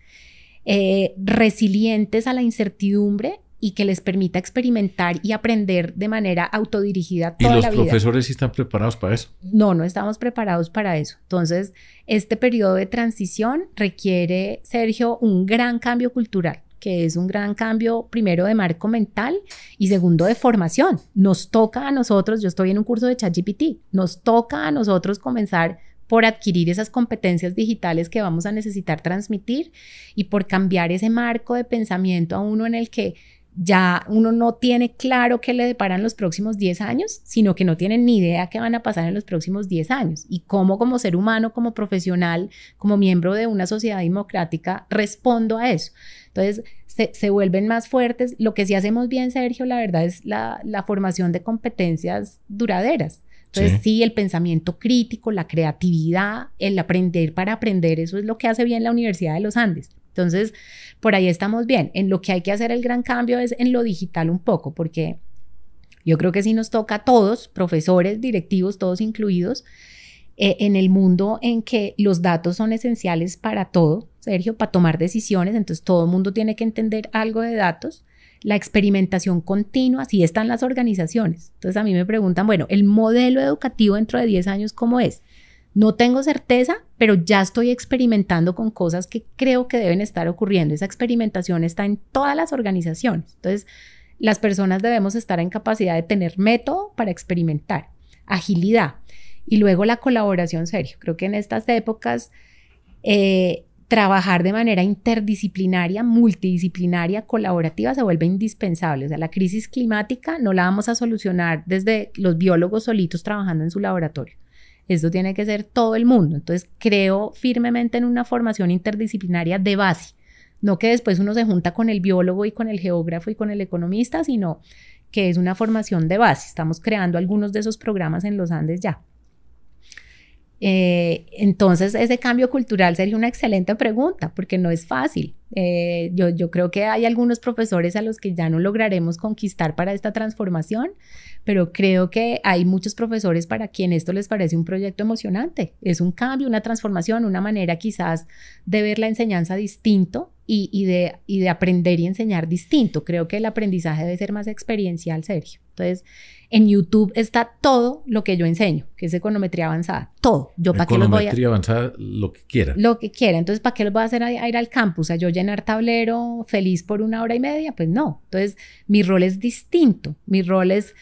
Speaker 2: resilientes a la incertidumbre y que les permita experimentar y aprender de manera autodirigida toda la vida. ¿Y
Speaker 1: los profesores sí están preparados para eso?
Speaker 2: No estamos preparados para eso. Entonces, este periodo de transición requiere, Sergio, un gran cambio cultural, que es un gran cambio, primero, de marco mental y segundo, de formación. Nos toca a nosotros, yo estoy en un curso de ChatGPT, nos toca a nosotros comenzar por adquirir esas competencias digitales que vamos a necesitar transmitir y por cambiar ese marco de pensamiento a uno en el que ya uno no tiene claro qué le deparan los próximos 10 años, sino que no tienen ni idea qué van a pasar en los próximos 10 años y cómo como ser humano, como profesional, como miembro de una sociedad democrática, respondo a eso. Entonces, se vuelven más fuertes. Lo que sí hacemos bien, Sergio, la verdad es la formación de competencias duraderas. Entonces, sí, el pensamiento crítico, la creatividad, el aprender para aprender, eso es lo que hace bien la Universidad de los Andes. Entonces, por ahí estamos bien. En lo que hay que hacer el gran cambio es en lo digital un poco, porque yo creo que sí nos toca a todos, profesores, directivos, todos incluidos, en el mundo en que los datos son esenciales para todo, Sergio, para tomar decisiones. Entonces, todo el mundo tiene que entender algo de datos. La experimentación continua, así están las organizaciones. Entonces, a mí me preguntan, bueno, ¿el modelo educativo dentro de 10 años cómo es? No tengo certeza, pero ya estoy experimentando con cosas que creo que deben estar ocurriendo. Esa experimentación está en todas las organizaciones. Entonces, las personas debemos estar en capacidad de tener método para experimentar, agilidad y luego la colaboración, Sergio. Creo que en estas épocas trabajar de manera interdisciplinaria, multidisciplinaria, colaborativa se vuelve indispensable. O sea, la crisis climática no la vamos a solucionar desde los biólogos solitos trabajando en su laboratorio. Esto tiene que ser todo el mundo. Entonces, creo firmemente en una formación interdisciplinaria de base. No que después uno se junta con el biólogo y con el geógrafo y con el economista, sino que es una formación de base. Estamos creando algunos de esos programas en los Andes ya. Entonces, ese cambio cultural sería una excelente pregunta, porque no es fácil. Yo creo que hay algunos profesores a los que ya no lograremos conquistar para esta transformación, pero creo que hay muchos profesores para quien esto les parece un proyecto emocionante. Es un cambio, una transformación, una manera quizás de ver la enseñanza distinto y de aprender y enseñar distinto. Creo que el aprendizaje debe ser más experiencial, Sergio. Entonces, en YouTube está todo lo que yo enseño, que es econometría avanzada, todo. Yo para qué los voy a...
Speaker 1: Econometría avanzada, lo que quiera.
Speaker 2: Lo que quiera. Entonces, ¿para qué los voy a hacer a ir al campus? ¿A yo llenar tablero feliz por 1 hora y media? Pues no. Entonces, mi rol es distinto. Mi rol es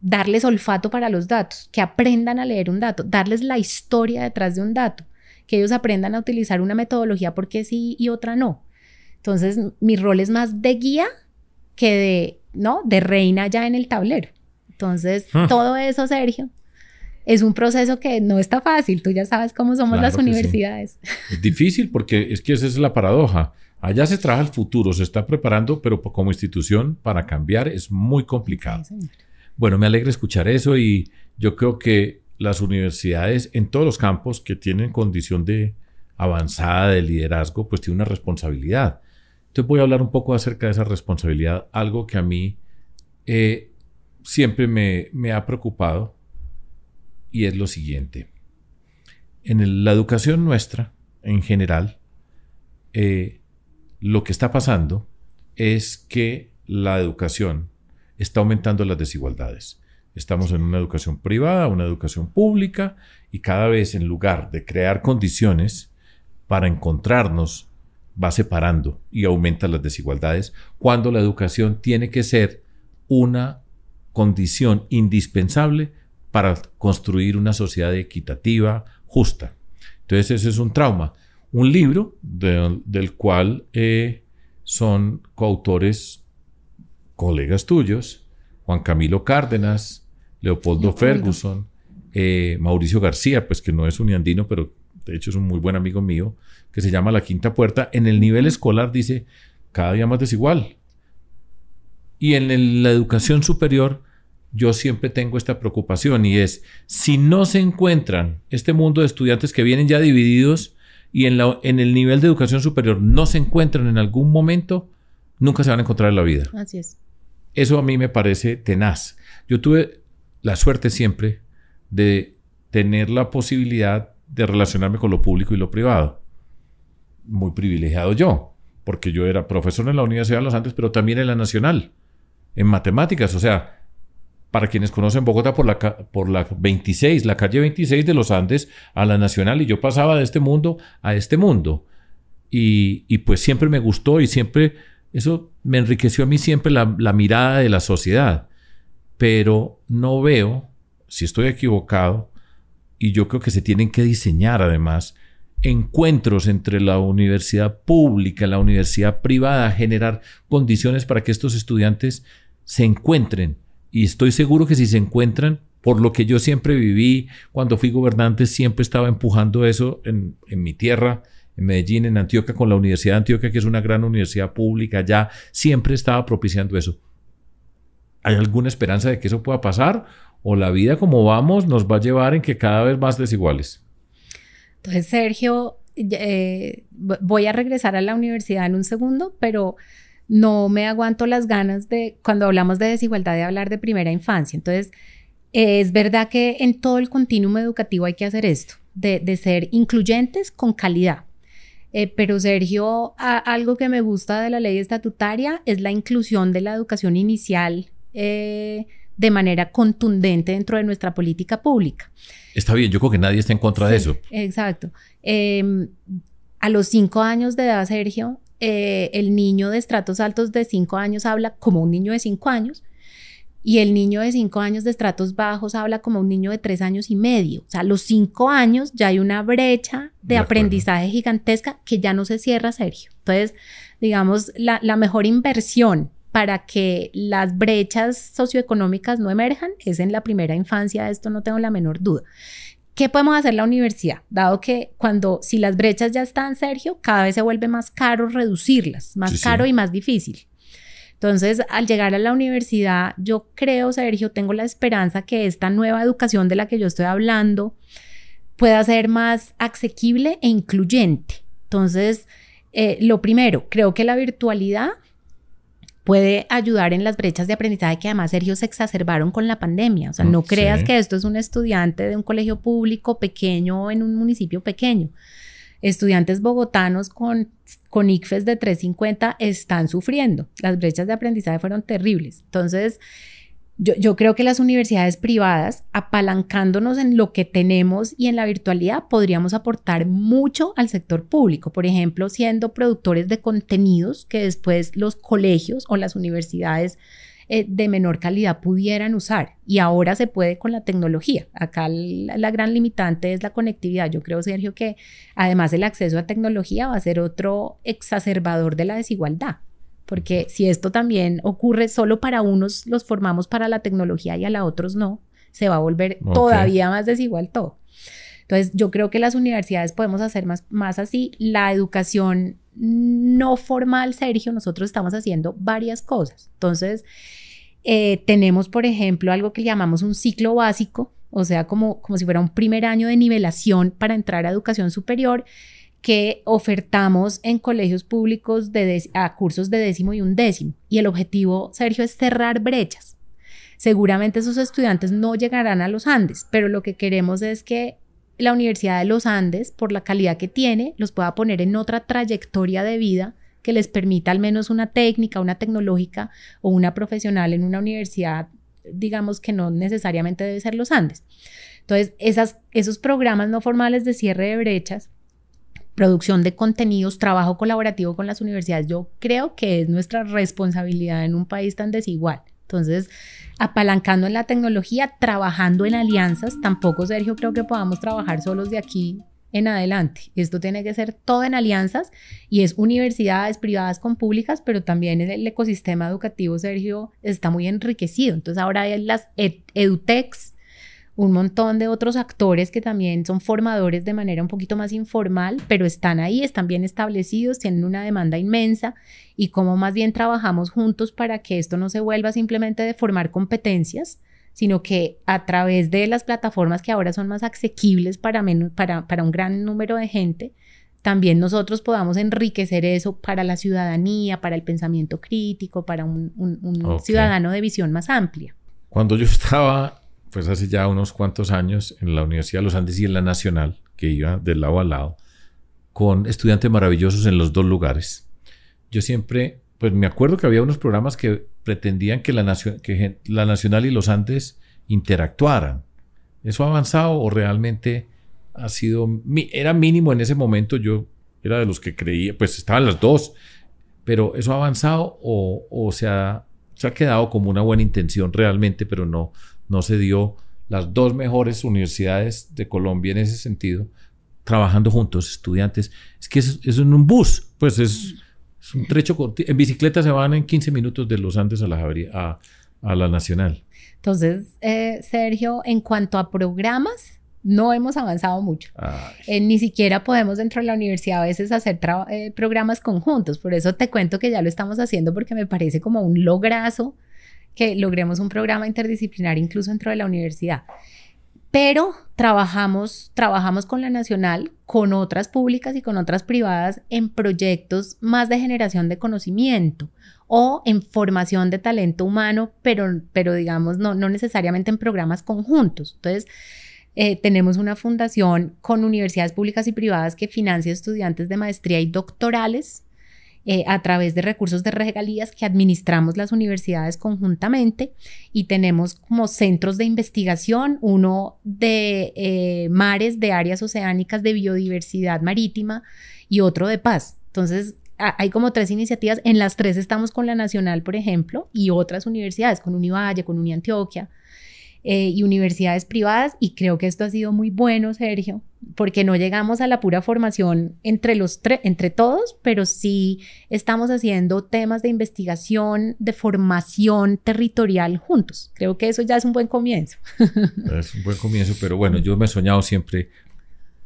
Speaker 2: darles olfato para los datos, que aprendan a leer un dato, darles la historia detrás de un dato, que ellos aprendan a utilizar una metodología porque sí y otra no. Entonces, mi rol es más de guía que de reina ya en el tablero. Entonces, todo eso, Sergio, es un proceso que no está fácil. Tú ya sabes cómo somos las universidades.
Speaker 1: Sí. Es difícil porque es que esa es la paradoja. Allá se trabaja el futuro, se está preparando, pero como institución para cambiar es muy complicado. Sí, bueno, me alegra escuchar eso y yo creo que las universidades en todos los campos que tienen condición de avanzada de liderazgo, pues tienen una responsabilidad. Entonces voy a hablar un poco acerca de esa responsabilidad, algo que a mí siempre me ha preocupado y es lo siguiente. En la educación nuestra, en general, lo que está pasando es que la educación está aumentando las desigualdades. Estamos en una educación privada, una educación pública, y cada vez en lugar de crear condiciones para encontrarnos, va separando y aumenta las desigualdades, cuando la educación tiene que ser una condición indispensable para construir una sociedad equitativa, justa. Entonces ese es un trauma. Un libro del cual son coautores colegas tuyos, Juan Camilo Cárdenas, Leopoldo Ferguson, Mauricio García, pues que no es uniandino, pero de hecho es un muy buen amigo mío, que se llama La Quinta Puerta. En el nivel escolar dice cada día más desigual. Y en la educación superior yo siempre tengo esta preocupación, y es, si no se encuentran este mundo de estudiantes que vienen ya divididos y en el nivel de educación superior no se encuentran en algún momento, nunca se van a encontrar en la vida.
Speaker 2: Así es.
Speaker 1: Eso a mí me parece tenaz. Yo tuve la suerte siempre de tener la posibilidad de relacionarme con lo público y lo privado. Muy privilegiado yo, porque yo era profesor en la Universidad de los Andes, pero también en la Nacional, en matemáticas. O sea, para quienes conocen Bogotá, por la 26, la calle 26 de los Andes a la Nacional, y yo pasaba de este mundo a este mundo. Y pues siempre me gustó, y siempre eso me enriqueció a mí siempre la mirada de la sociedad. Pero no veo, si estoy equivocado, y yo creo que se tienen que diseñar además encuentros entre la universidad pública y la universidad privada, generar condiciones para que estos estudiantes se encuentren. Y estoy seguro que si se encuentran, por lo que yo siempre viví, cuando fui gobernante, siempre estaba empujando eso en mi tierra, en Medellín, en Antioquia, con la Universidad de Antioquia, que es una gran universidad pública, ya siempre estaba propiciando eso. ¿Hay alguna esperanza de que eso pueda pasar? ¿O la vida como vamos nos va a llevar en que cada vez más desiguales?
Speaker 2: Entonces, Sergio, voy a regresar a la universidad en un segundo, pero no me aguanto las ganas de, cuando hablamos de desigualdad, de hablar de primera infancia. Entonces, es verdad que en todo el continuum educativo hay que hacer esto, de ser incluyentes con calidad. Pero Sergio, algo que me gusta de la ley estatutaria es la inclusión de la educación inicial de manera contundente dentro de nuestra política pública.
Speaker 1: Está bien, yo creo que nadie está en contra de eso.
Speaker 2: Exacto. A los 5 años de edad, Sergio, el niño de estratos altos de 5 años habla como un niño de 5 años y el niño de 5 años de estratos bajos habla como un niño de 3 años y medio. O sea, a los 5 años ya hay una brecha de aprendizaje gigantesca que ya no se cierra, Sergio. Entonces, digamos, la mejor inversión para que las brechas socioeconómicas no emerjan es en la primera infancia, de esto no tengo la menor duda. ¿Qué podemos hacer la universidad? Dado que si las brechas ya están, Sergio, cada vez se vuelve más caro reducirlas, más caro y más difícil. Entonces, al llegar a la universidad, yo creo, Sergio, tengo la esperanza que esta nueva educación de la que yo estoy hablando pueda ser más asequible e incluyente. Entonces, lo primero, creo que la virtualidad puede ayudar en las brechas de aprendizaje que además, Sergio, se exacerbaron con la pandemia. O sea, no creas que esto es un estudiante de un colegio público pequeño en un municipio pequeño. Estudiantes bogotanos con ICFES de 350 están sufriendo. Las brechas de aprendizaje fueron terribles. Entonces, yo creo que las universidades privadas, apalancándonos en lo que tenemos y en la virtualidad, podríamos aportar mucho al sector público. Por ejemplo, siendo productores de contenidos que después los colegios o las universidades de menor calidad pudieran usar. Y ahora se puede con la tecnología. Acá la gran limitante es la conectividad. Yo creo, Sergio, que además el acceso a tecnología va a ser otro exacerbador de la desigualdad. Porque si esto también ocurre solo para unos, los formamos para la tecnología y a la otros no, se va a volver todavía más desigual todo. Entonces, yo creo que las universidades podemos hacer más así. La educación no formal, Sergio, nosotros estamos haciendo varias cosas. Entonces, tenemos, por ejemplo, algo que llamamos un ciclo básico, o sea, como si fuera un primer año de nivelación para entrar a educación superior, que ofertamos en colegios públicos a cursos de 10º y 11º. Y el objetivo, Sergio, es cerrar brechas. Seguramente esos estudiantes no llegarán a los Andes, pero lo que queremos es que la Universidad de los Andes, por la calidad que tiene, los pueda poner en otra trayectoria de vida que les permita al menos una técnica, una tecnológica o una profesional en una universidad, digamos que no necesariamente debe ser los Andes. Entonces, esos programas no formales de cierre de brechas, producción de contenidos, trabajo colaborativo con las universidades, yo creo que es nuestra responsabilidad en un país tan desigual. Entonces, apalancando en la tecnología, trabajando en alianzas, tampoco, Sergio, creo que podamos trabajar solos de aquí en adelante. Esto tiene que ser todo en alianzas y es universidades privadas con públicas, pero también el ecosistema educativo, Sergio, está muy enriquecido. Entonces, ahora hay las edutechs, un montón de otros actores que también son formadores de manera un poquito más informal, pero están ahí, están bien establecidos, tienen una demanda inmensa y cómo más bien trabajamos juntos para que esto no se vuelva simplemente de formar competencias, sino que a través de las plataformas que ahora son más asequibles para un gran número de gente, también nosotros podamos enriquecer eso para la ciudadanía, para el pensamiento crítico, para un ciudadano de visión más amplia.
Speaker 1: Cuando yo estaba, pues hace ya unos cuantos años, en la Universidad de los Andes y en la Nacional, que iba de lado a lado, con estudiantes maravillosos en los dos lugares, yo siempre, pues me acuerdo que había unos programas que pretendían que la Nacional y los Andes interactuaran. ¿Eso ha avanzado o realmente ha sido, era mínimo en ese momento? Yo era de los que creía, pues estaban las dos, pero ¿eso ha avanzado o se ha quedado como una buena intención realmente, pero no se dio? Las dos mejores universidades de Colombia en ese sentido trabajando juntos, estudiantes. Es que es en un bus, pues es un trecho corto. En bicicleta se van en 15 minutos de los Andes a la Nacional.
Speaker 2: Entonces, Sergio, en cuanto a programas, no hemos avanzado mucho. Ni siquiera podemos dentro de la universidad a veces hacer programas conjuntos. Por eso te cuento que ya lo estamos haciendo, porque me parece como un lograzo que logremos un programa interdisciplinar incluso dentro de la universidad. Pero trabajamos con la nacional, con otras públicas y con otras privadas en proyectos más de generación de conocimiento o en formación de talento humano, pero digamos no necesariamente en programas conjuntos. Entonces, tenemos una fundación con universidades públicas y privadas que financia estudiantes de maestría y doctorales a través de recursos de regalías que administramos las universidades conjuntamente, y tenemos como centros de investigación, uno de mares, de áreas oceánicas, de biodiversidad marítima, y otro de paz. Entonces, hay como 3 iniciativas, en las 3 estamos con la Nacional, por ejemplo, y otras universidades, con Univalle, con Uniantioquia, y universidades privadas, y creo que esto ha sido muy bueno, Sergio, porque no llegamos a la pura formación entre todos, pero sí estamos haciendo temas de investigación, de formación territorial juntos. Creo que eso ya es un buen comienzo.
Speaker 1: Es un buen comienzo, pero bueno, yo me he soñado siempre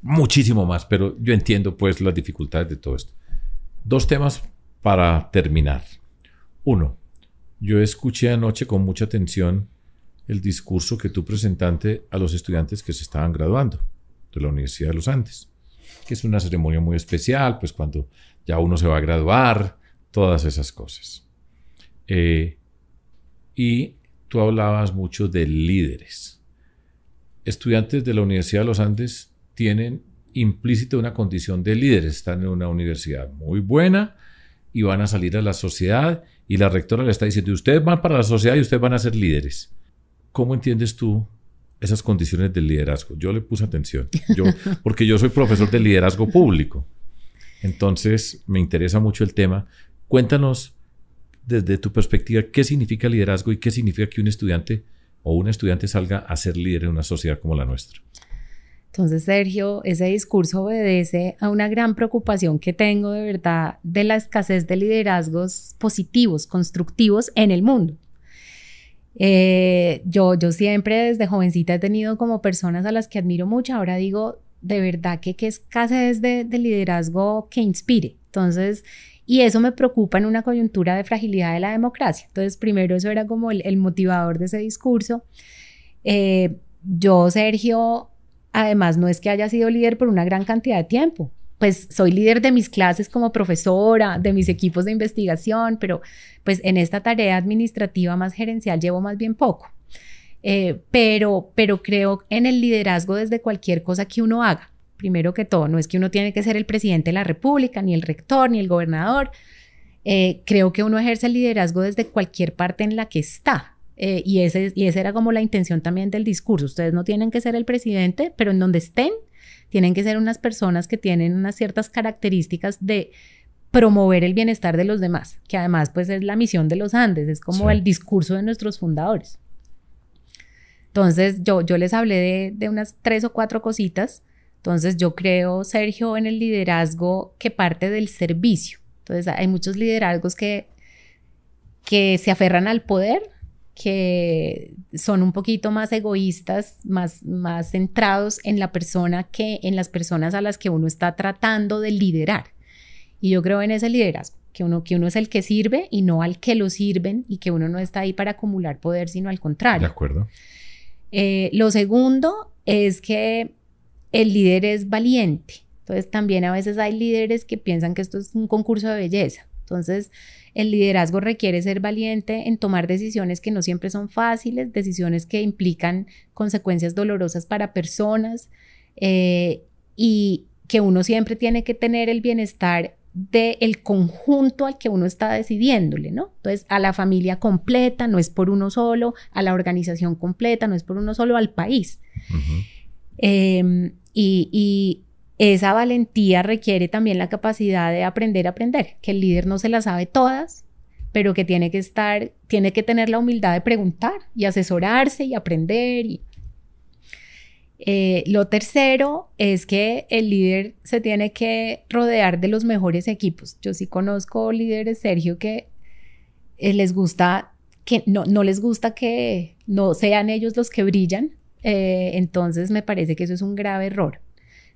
Speaker 1: muchísimo más, pero yo entiendo pues las dificultades de todo esto. 2 temas para terminar. 1, yo escuché anoche con mucha atención el discurso que tú presentaste a los estudiantes que se estaban graduando de la Universidad de los Andes, que es una ceremonia muy especial, pues cuando ya uno se va a graduar, todas esas cosas. Y tú hablabas mucho de líderes. Estudiantes de la Universidad de los Andes tienen implícita una condición de líderes, están en una universidad muy buena y van a salir a la sociedad, y la rectora le está diciendo, ustedes van para la sociedad y ustedes van a ser líderes. ¿Cómo entiendes tú esas condiciones del liderazgo? Yo le puse atención, porque yo soy profesor de liderazgo público. Entonces, me interesa mucho el tema. Cuéntanos, desde tu perspectiva, qué significa liderazgo y qué significa que un estudiante o una estudiante salga a ser líder en una sociedad como la nuestra.
Speaker 2: Entonces, Sergio, ese discurso obedece a una gran preocupación que tengo de verdad de la escasez de liderazgos positivos, constructivos en el mundo. Yo siempre desde jovencita he tenido como personas a las que admiro mucho. Ahora digo, de verdad que qué escasez de liderazgo que inspire. Entonces, y eso me preocupa en una coyuntura de fragilidad de la democracia. Entonces, primero eso era como el motivador de ese discurso. Yo, Sergio, además no es que haya sido líder por una gran cantidad de tiempo. Pues soy líder de mis clases como profesora, de mis equipos de investigación, pero pues en esta tarea administrativa más gerencial llevo más bien poco. Pero creo en el liderazgo desde cualquier cosa que uno haga. Primero que todo, no es que uno tiene que ser el presidente de la República, ni el rector, ni el gobernador. Creo que uno ejerce el liderazgo desde cualquier parte en la que está. Y esa era como la intención también del discurso. Ustedes no tienen que ser el presidente, pero en donde estén, tienen que ser unas personas que tienen unas ciertas características de promover el bienestar de los demás, que además pues es la misión de los Andes, es como el discurso de nuestros fundadores. Entonces yo les hablé de unas 3 o 4 cositas. Entonces yo creo, Sergio, en el liderazgo que parte del servicio. Entonces hay muchos liderazgos que se aferran al poder, que son un poquito más egoístas, más centrados en la persona que en las personas a las que uno está tratando de liderar. Y yo creo en ese liderazgo, que uno es el que sirve y no al que lo sirven, y que uno no está ahí para acumular poder, sino al contrario.
Speaker 1: De acuerdo.
Speaker 2: Lo segundo es que el líder es valiente. Entonces también a veces hay líderes que piensan que esto es un concurso de belleza. Entonces el liderazgo requiere ser valiente en tomar decisiones que no siempre son fáciles, decisiones que implican consecuencias dolorosas para personas, y que uno siempre tiene que tener el bienestar del conjunto al que uno está decidiéndole, ¿no? Entonces, a la familia completa, no es por uno solo, a la organización completa, no es por uno solo, al país. Uh-huh. Y esa valentía requiere también la capacidad de aprender a aprender, que el líder no se las sabe todas, pero que tiene que tener la humildad de preguntar y asesorarse y aprender. Lo tercero es que el líder se tiene que rodear de los mejores equipos. Yo sí conozco líderes, Sergio, que les gusta que no les gusta que no sean ellos los que brillan. Entonces me parece que eso es un grave error.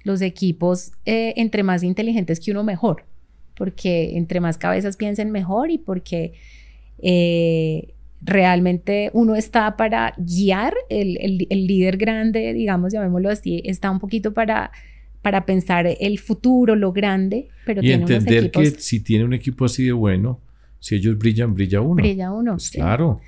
Speaker 2: Los equipos, entre más inteligentes que uno, mejor, porque entre más cabezas piensen, mejor, y porque realmente uno está para guiar. El líder grande, digamos, llamémoslo así, está un poquito para pensar el futuro, lo grande, pero
Speaker 1: y
Speaker 2: tiene
Speaker 1: entender
Speaker 2: unos equipos,
Speaker 1: que si tiene un equipo así de bueno, si ellos brillan, brilla uno.
Speaker 2: Brilla uno,
Speaker 1: pues
Speaker 2: sí.
Speaker 1: Claro.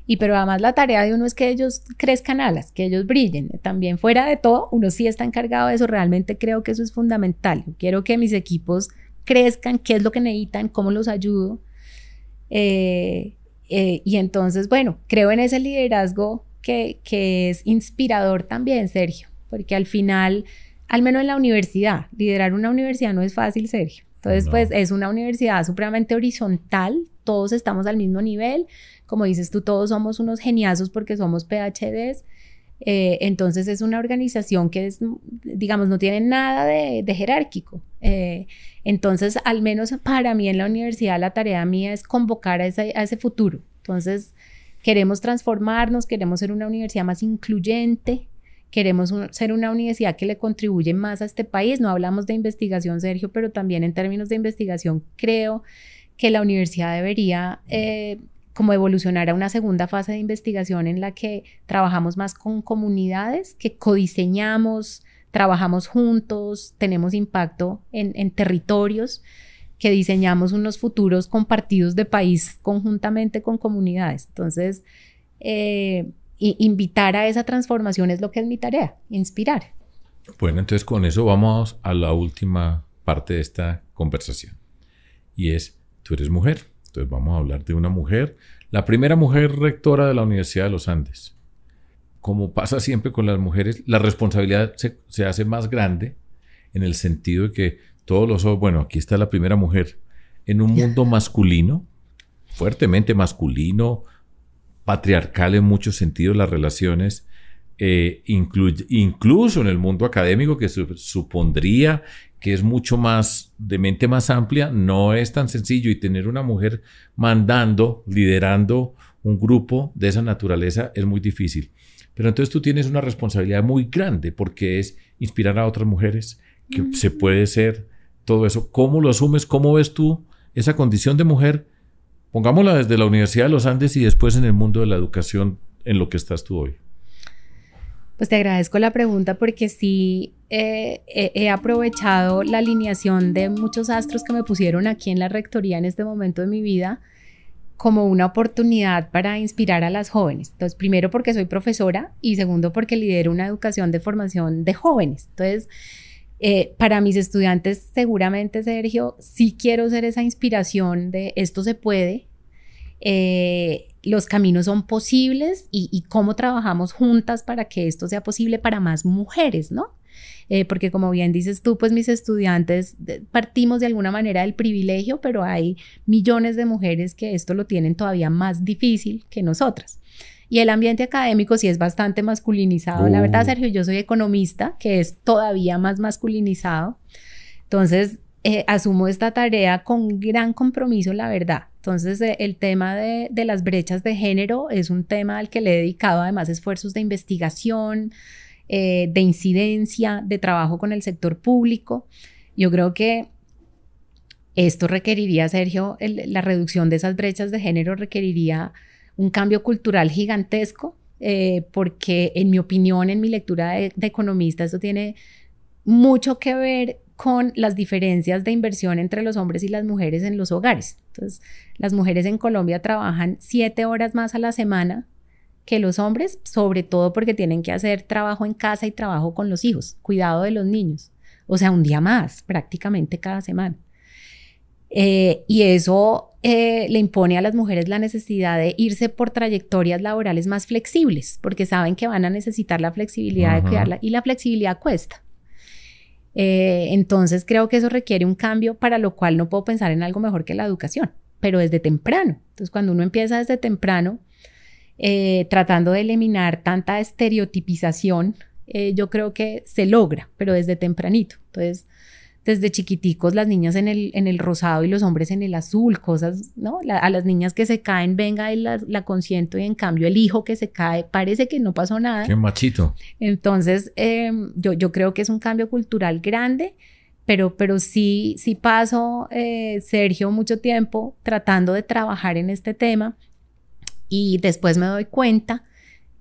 Speaker 2: Y pero además la tarea de uno es que ellos crezcan alas, que ellos brillen. También fuera de todo, uno sí está encargado de eso. Realmente creo que eso es fundamental. Yo quiero que mis equipos crezcan, qué es lo que necesitan, cómo los ayudo. Y entonces, bueno, creo en ese liderazgo que es inspirador también, Sergio, porque al final, al menos en la universidad, liderar una universidad no es fácil, Sergio. Entonces, pues es una universidad supremamente horizontal, todos estamos al mismo nivel. Como dices tú, todos somos unos geniazos porque somos PhDs. Entonces es una organización que es, digamos, no tiene nada de jerárquico. Entonces, al menos para mí en la universidad, la tarea mía es convocar a ese futuro. Entonces, queremos transformarnos, queremos ser una universidad más incluyente, queremos ser una universidad que le contribuye más a este país. No hablamos de investigación, Sergio, pero también en términos de investigación creo que la universidad debería como evolucionar a una segunda fase de investigación en la que trabajamos más con comunidades, que codiseñamos, trabajamos juntos, tenemos impacto en territorios, que diseñamos unos futuros compartidos de país conjuntamente con comunidades. Entonces, invitar a esa transformación es lo que es mi tarea, inspirar.
Speaker 1: Bueno, entonces con eso vamos a la última parte de esta conversación, y es, tú eres mujer. Entonces vamos a hablar de una mujer, la primera mujer rectora de la Universidad de los Andes. Como pasa siempre con las mujeres, la responsabilidad se hace más grande en el sentido de que todos los ojos, bueno, aquí está la primera mujer en un mundo masculino, fuertemente masculino, patriarcal en muchos sentidos las relaciones, incluso en el mundo académico, que supondría que es mucho más, de mente más amplia, no es tan sencillo, y tener una mujer mandando, liderando un grupo de esa naturaleza es muy difícil. Pero entonces tú tienes una responsabilidad muy grande, porque es inspirar a otras mujeres, que se puede ser todo eso. ¿Cómo lo asumes? ¿Cómo ves tú esa condición de mujer? Pongámosla desde la Universidad de los Andes y después en el mundo de la educación, en lo que estás tú hoy.
Speaker 2: Pues te agradezco la pregunta, porque sí he aprovechado la alineación de muchos astros que me pusieron aquí en la rectoría en este momento de mi vida como una oportunidad para inspirar a las jóvenes. Entonces, primero porque soy profesora, y segundo porque lidero una educación de formación de jóvenes. Entonces, para mis estudiantes, seguramente, Sergio, sí quiero ser esa inspiración de esto se puede. Los caminos son posibles, y cómo trabajamos juntas para que esto sea posible para más mujeres, ¿no? Porque como bien dices tú, pues mis estudiantes partimos de alguna manera del privilegio, pero hay millones de mujeres que esto lo tienen todavía más difícil que nosotras. Y el ambiente académico sí es bastante masculinizado. La verdad, Sergio, yo soy economista, que es todavía más masculinizado. Entonces, asumo esta tarea con gran compromiso, la verdad. Entonces, el tema de las brechas de género es un tema al que le he dedicado además esfuerzos de investigación, de incidencia, de trabajo con el sector público. Yo creo que esto requeriría, Sergio, la reducción de esas brechas de género requeriría un cambio cultural gigantesco, porque en mi opinión, en mi lectura de economista, esto tiene mucho que ver con las diferencias de inversión entre los hombres y las mujeres en los hogares. Entonces, las mujeres en Colombia trabajan 7 horas más a la semana que los hombres, sobre todo porque tienen que hacer trabajo en casa y trabajo con los hijos, cuidado de los niños. O sea, un día más prácticamente cada semana. Y eso le impone a las mujeres la necesidad de irse por trayectorias laborales más flexibles, porque saben que van a necesitar la flexibilidad de cuidarla, y la flexibilidad cuesta. Entonces creo que eso requiere un cambio, para lo cual no puedo pensar en algo mejor que la educación, pero desde temprano. Entonces, cuando uno empieza desde temprano, tratando de eliminar tanta estereotipización yo creo que se logra, pero desde tempranito. Entonces, desde chiquiticos las niñas en el rosado y los hombres en el azul, cosas, ¿no? A las niñas que se caen, venga y la consiento, y en cambio el hijo que se cae, parece que no pasó nada.
Speaker 1: Qué machito.
Speaker 2: Entonces, yo creo que es un cambio cultural grande, pero sí paso, Sergio, mucho tiempo tratando de trabajar en este tema, y después me doy cuenta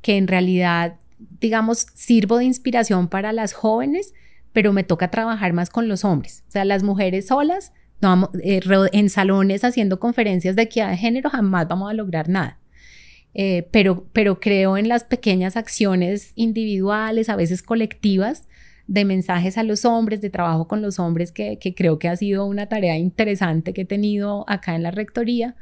Speaker 2: que en realidad, digamos, sirvo de inspiración para las jóvenes, pero me toca trabajar más con los hombres. O sea, las mujeres solas, no, en salones haciendo conferencias de equidad de género, jamás vamos a lograr nada. Pero creo en las pequeñas acciones individuales, a veces colectivas, de mensajes a los hombres, de trabajo con los hombres, que creo que ha sido una tarea interesante que he tenido acá en la rectoría.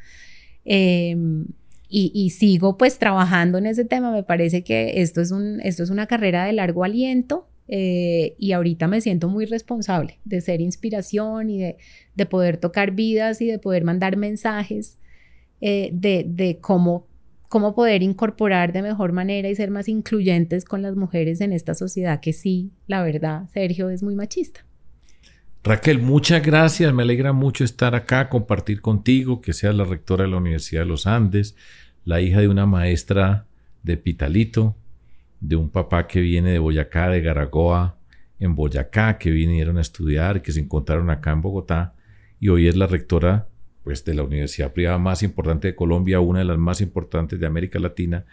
Speaker 2: Y sigo pues trabajando en ese tema. Me parece que esto es una carrera de largo aliento. Y ahorita me siento muy responsable de ser inspiración y de poder tocar vidas y de poder mandar mensajes, de cómo poder incorporar de mejor manera y ser más incluyentes con las mujeres en esta sociedad que sí, la verdad, Sergio, es muy machista.
Speaker 1: Raquel, muchas gracias. Me alegra mucho estar acá, compartir contigo, que seas la rectora de la Universidad de los Andes, la hija de una maestra de Pitalito, de un papá que viene de Boyacá, de Garagoa, en Boyacá, que vinieron a estudiar, que se encontraron acá en Bogotá, y hoy es la rectora pues, de la universidad privada más importante de Colombia, una de las más importantes de América Latina,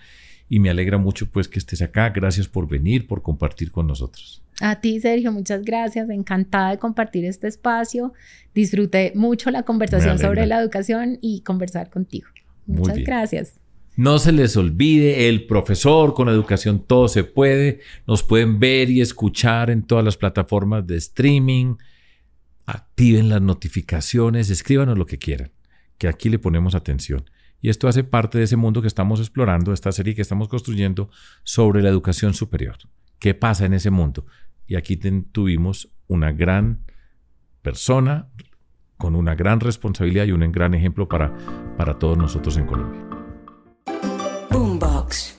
Speaker 1: y me alegra mucho pues que estés acá. Gracias por venir, por compartir con nosotros.
Speaker 2: A ti, Sergio, muchas gracias. Encantada de compartir este espacio. Disfruté mucho la conversación sobre la educación y conversar contigo. Muchas gracias.
Speaker 1: No se les olvide, El Profesor, con educación todo se puede. Nos pueden ver y escuchar en todas las plataformas de streaming. Activen las notificaciones, escríbanos lo que quieran, que aquí le ponemos atención. Y esto hace parte de ese mundo que estamos explorando, esta serie que estamos construyendo sobre la educación superior. ¿Qué pasa en ese mundo? Y aquí tuvimos una gran persona con una gran responsabilidad y un gran ejemplo para todos nosotros en Colombia.
Speaker 3: Boombox.